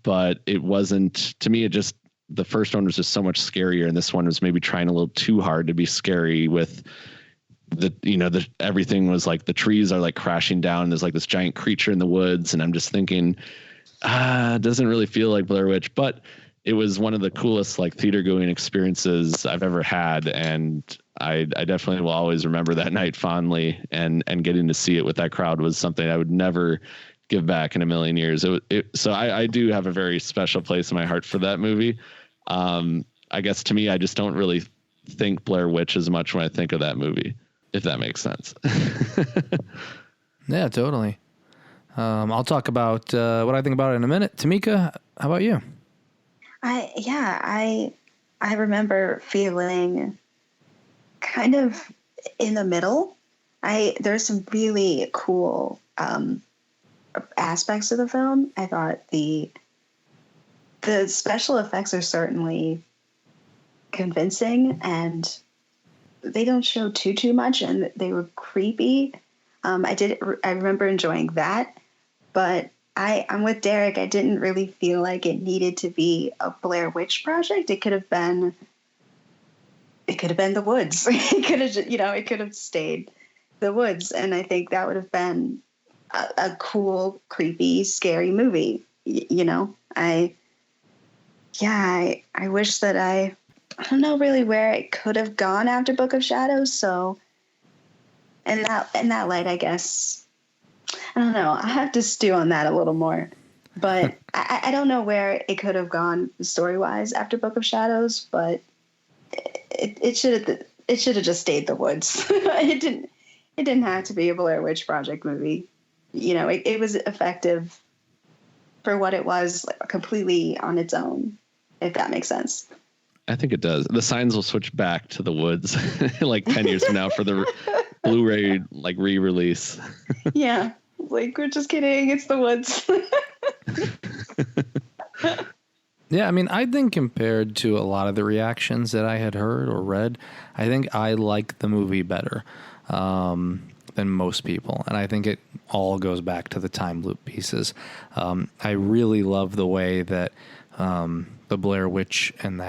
but it wasn't, to me, the first one was just so much scarier. And this one was maybe trying a little too hard to be scary with everything was like the trees are like crashing down. There's like this giant creature in the woods. And I'm just thinking, it doesn't really feel like Blair Witch, but it was one of the coolest like theater going experiences I've ever had. And I definitely will always remember that night fondly, and getting to see it with that crowd was something I would never give back in a million years. So I do have a very special place in my heart for that movie. I guess to me, I just don't really think Blair Witch as much when I think of that movie, if that makes sense. Yeah, totally. I'll talk about what I think about it in a minute. Tamika, how about you? I remember feeling kind of in the middle. There's some really cool aspects of the film. I thought the special effects are certainly convincing, and they don't show too much, and they were creepy. I remember enjoying that, but I'm with Derek. I didn't really feel like it needed to be a Blair Witch Project. It could have been the woods. It could have stayed the woods. And I think that would have been a cool, creepy, scary movie. I wish that I don't know really where it could have gone after Book of Shadows. So in that light, I guess, I don't know. I have to stew on that a little more, but I don't know where it could have gone story-wise after Book of Shadows, but it should have just stayed the woods. It didn't have to be a Blair Witch Project movie. It was effective for what it was, like, completely on its own, if that makes sense. I think it does. The signs will switch back to the woods like 10 years from now for the Blu-ray like re-release. Yeah. Like, we're just kidding. It's the woods. Yeah, I mean, I think compared to a lot of the reactions that I had heard or read, I think I like the movie better than most people. And I think it all goes back to the time loop pieces. I really love the way that the Blair Witch and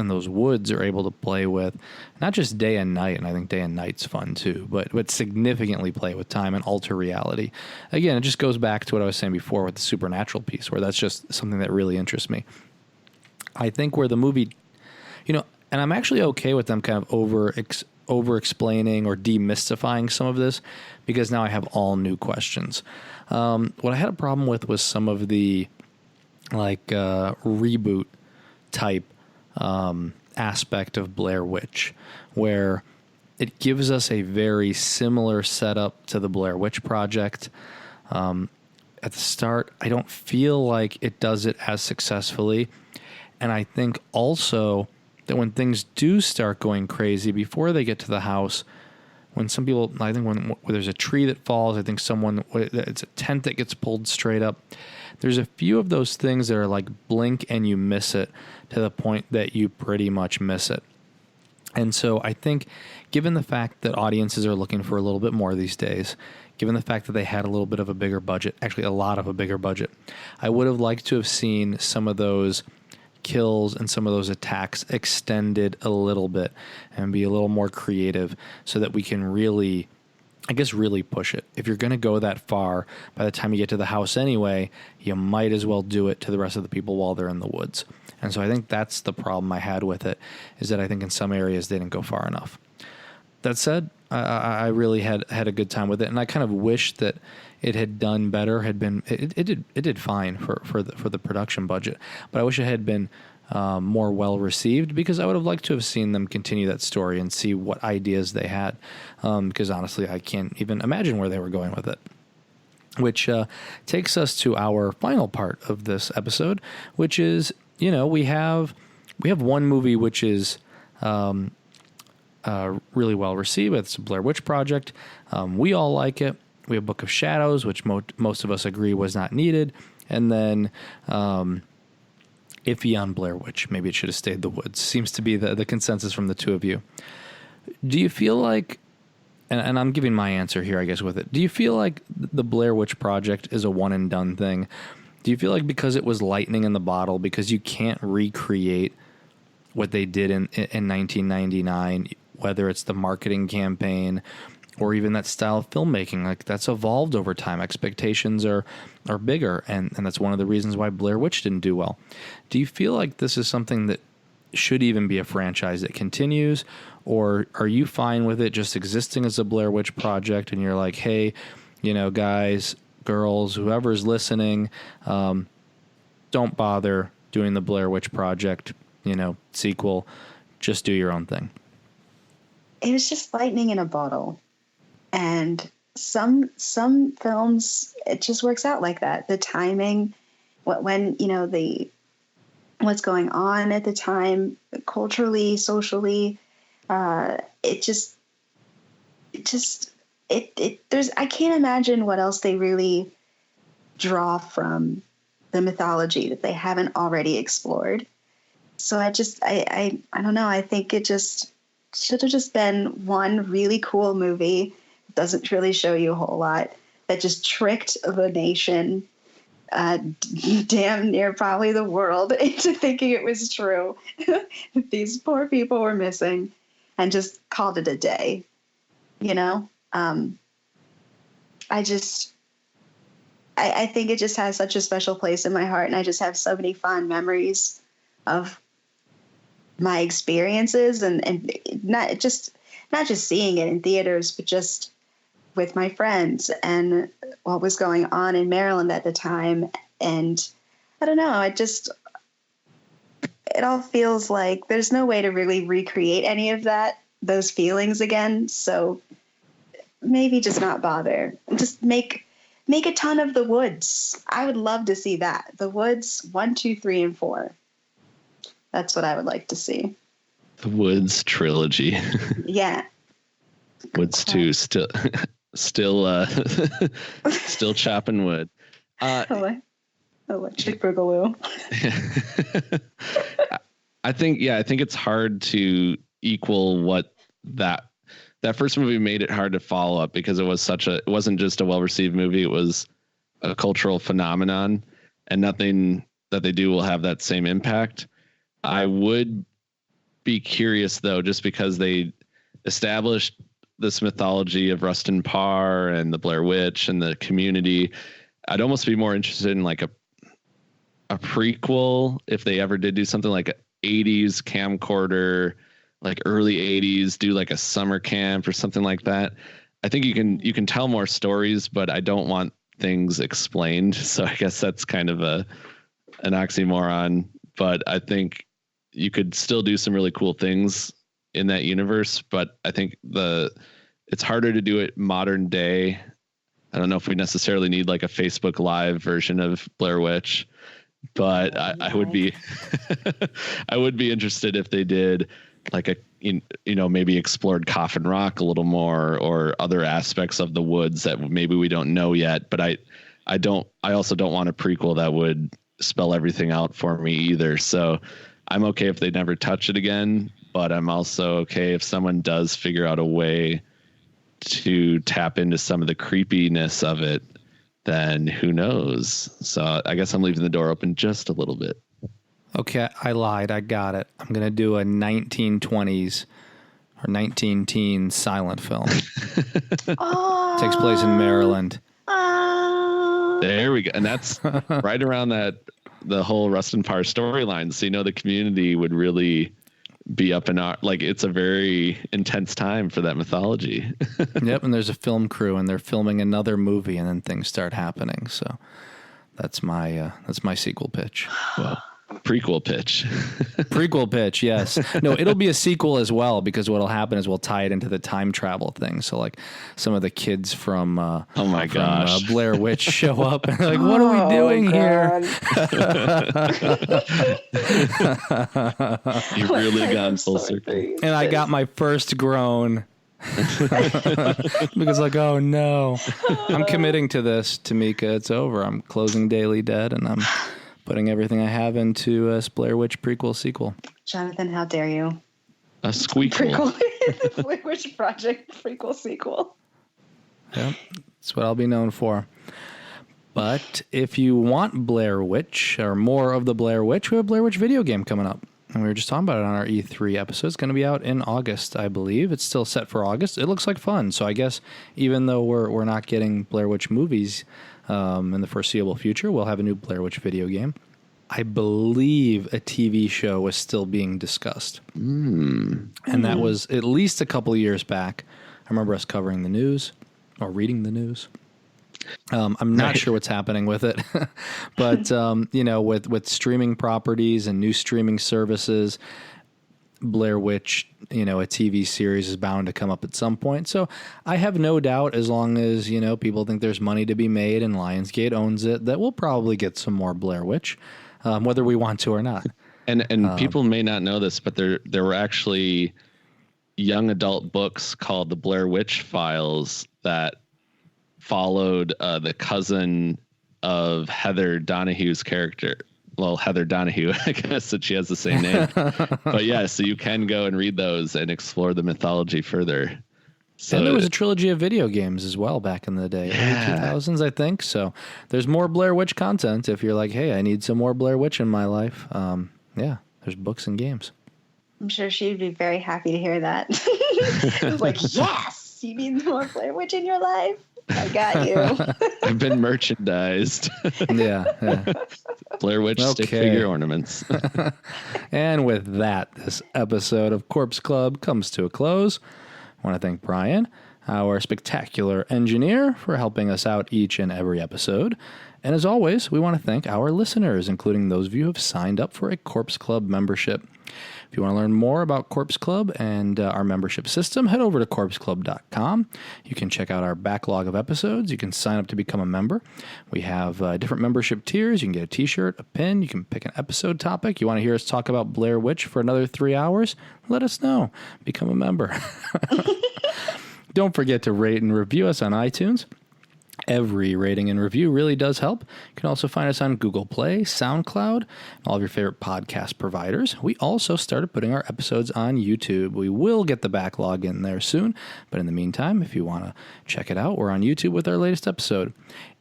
those woods are able to play with not just day and night, and I think day and night's fun too, but significantly play with time and alter reality. Again, it just goes back to what I was saying before with the supernatural piece, where that's just something that really interests me. I think where the movie, and I'm actually okay with them kind of over explaining or demystifying some of this, because now I have all new questions. What I had a problem with was some of the reboot type aspect of Blair Witch, where it gives us a very similar setup to the Blair Witch Project. At the start, I don't feel like it does it as successfully. And I think also that when things do start going crazy before they get to the house, when some people, I think when there's a tree that falls, I think it's a tent that gets pulled straight up. There's a few of those things that are like blink and you miss it, to the point that you pretty much miss it. And so I think, given the fact that audiences are looking for a little bit more these days, given the fact that they had a little bit of a bigger budget, actually a lot of a bigger budget, I would have liked to have seen some of those kills and some of those attacks extended a little bit and be a little more creative so that we can really, I guess, really push it. If you're going to go that far, by the time you get to the house anyway, you might as well do it to the rest of the people while they're in the woods. And so I think that's the problem I had with it, is that I think in some areas they didn't go far enough. That said, I really had a good time with it, and I kind of wish that it had done better. It did fine for the production budget, but I wish it had been more well received, because I would have liked to have seen them continue that story and see what ideas they had. Because honestly, I can't even imagine where they were going with it. Which takes us to our final part of this episode, which is, we have one movie which is really well received. It's Blair Witch Project. We all like it. We have Book of Shadows, which most of us agree was not needed. And then iffy on Blair Witch. Maybe it should have stayed the woods. Seems to be the consensus from the two of you. Do you feel like, and I'm giving my answer here, I guess, with it. Do you feel like the Blair Witch Project is a one and done thing? Do you feel like because it was lightning in the bottle, because you can't recreate what they did in 1999, whether it's the marketing campaign or even that style of filmmaking, like that's evolved over time. Expectations are bigger, and that's one of the reasons why Blair Witch didn't do well. Do you feel like this is something that should even be a franchise that continues, or are you fine with it just existing as a Blair Witch Project and you're like, hey, guys, girls, whoever's listening, don't bother doing the Blair Witch Project, sequel, just do your own thing? It was just lightning in a bottle. And some films, it just works out like that. The timing, when what's going on at the time, culturally, socially, there's, I can't imagine what else they really draw from the mythology that they haven't already explored. So I don't know. I think it just should have just been one really cool movie. Doesn't really show you a whole lot, that just tricked the nation, damn near probably the world, into thinking it was true. These poor people were missing, and just called it a day. I think it just has such a special place in my heart, and I just have so many fond memories of my experiences, and not just seeing it in theaters, but just with my friends and what was going on in Maryland at the time. And I don't know, it all feels like there's no way to really recreate any of those feelings again. So maybe just not bother. Just make a ton of The Woods. I would love to see that. The Woods 1, 2, 3, and 4. That's what I would like to see. The Woods trilogy. Yeah. Woods 2 still chopping wood. Electric Boogaloo. I think it's hard to equal what that first movie made. It hard to follow up because it wasn't just a well-received movie. It was a cultural phenomenon, and nothing that they do will have that same impact. I would be curious though, just because they established this mythology of Rustin Parr and the Blair Witch and the community. I'd almost be more interested in like a prequel, if they ever did do something like a 80s camcorder, like early 80s, do like a summer camp or something like that. I think you can tell more stories, but I don't want things explained. So I guess that's kind of an oxymoron, but I think you could still do some really cool things in that universe. But I think it's harder to do it modern day. I don't know if we necessarily need like a Facebook Live version of Blair Witch, but I would be I would be interested if they did like maybe explored Coffin Rock a little more, or other aspects of the woods that maybe we don't know yet. But I also don't want a prequel that would spell everything out for me either. So I'm okay if they never touch it again, but I'm also okay if someone does figure out a way to tap into some of the creepiness of it, then who knows? So I guess I'm leaving the door open just a little bit. Okay, I lied. I got it. I'm going to do a 1920s or 19-teen silent film. Oh. Takes place in Maryland. There we go. And that's right around the whole Rustin Parr storyline. So, the community would really be up in it's a very intense time for that mythology. Yep. And there's a film crew and they're filming another movie and then things start happening. So that's my sequel pitch. Well, prequel pitch. Prequel pitch, yes. No, it'll be a sequel as well because what'll happen is we'll tie it into the time travel thing. So like some of the kids from Blair Witch show up and like, what are we doing here? You've really gone full circle. And I got my first groan. Because like, oh no, I'm committing to this, Tamika. It's over. I'm closing Daily Dead and I'm putting everything I have into a Blair Witch prequel sequel. Jonathan, how dare you? A squeakle. The Blair Witch Project prequel sequel. Yep, that's what I'll be known for. But if you want Blair Witch or more of the Blair Witch, we have a Blair Witch video game coming up. And we were just talking about it on our E3 episode. It's going to be out in August, I believe. It's still set for August. It looks like fun. So I guess even though we're not getting Blair Witch movies in the foreseeable future, we'll have a new Blair Witch video game. I believe a TV show was still being discussed. And that was at least a couple of years back. I remember us covering the news or reading the news. I'm not sure what's happening with it, but with streaming properties and new streaming services, Blair Witch, a TV series is bound to come up at some point. So I have no doubt, as long as people think there's money to be made and Lionsgate owns it, that we'll probably get some more Blair Witch, whether we want to or not. And people may not know this, but there were actually young adult books called The Blair Witch Files that followed the cousin of Heather Donahue's character. Well, Heather Donahue, I guess that she has the same name. But yeah, so you can go and read those and explore the mythology further. So, and there was a trilogy of video games as well back in the day, early 2000s, I think. So there's more Blair Witch content if you're like, hey, I need some more Blair Witch in my life. There's books and games. I'm sure she'd be very happy to hear that. It's like, yes, you need more Blair Witch in your life? I got you. I've been merchandised. Yeah. Blair Witch stick figure ornaments. And with that, this episode of Corpse Club comes to a close. I want to thank Brian, our spectacular engineer, for helping us out each and every episode. And as always, we want to thank our listeners, including those of you who have signed up for a Corpse Club membership. If you want to learn more about Corpse Club and our membership system, head over to corpseclub.com. You can check out our backlog of episodes. You can sign up to become a member. We have different membership tiers. You can get a t-shirt, a pin. You can pick an episode topic. You want to hear us talk about Blair Witch for another 3 hours? Let us know. Become a member. Don't forget to rate and review us on iTunes. Every rating and review really does help. You can also find us on Google Play, SoundCloud, and all of your favorite podcast providers. We also started putting our episodes on YouTube. We will get the backlog in there soon, but in the meantime, if you want to check it out, we're on YouTube with our latest episode.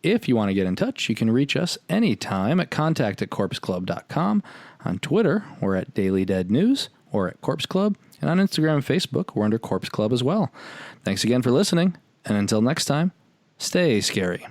If you want to get in touch, you can reach us anytime at contact@corpseclub.com. On Twitter, we're at Daily Dead News or at Corpse Club, and on Instagram and Facebook, we're under Corpse Club as well. Thanks again for listening, and until next time, stay scary.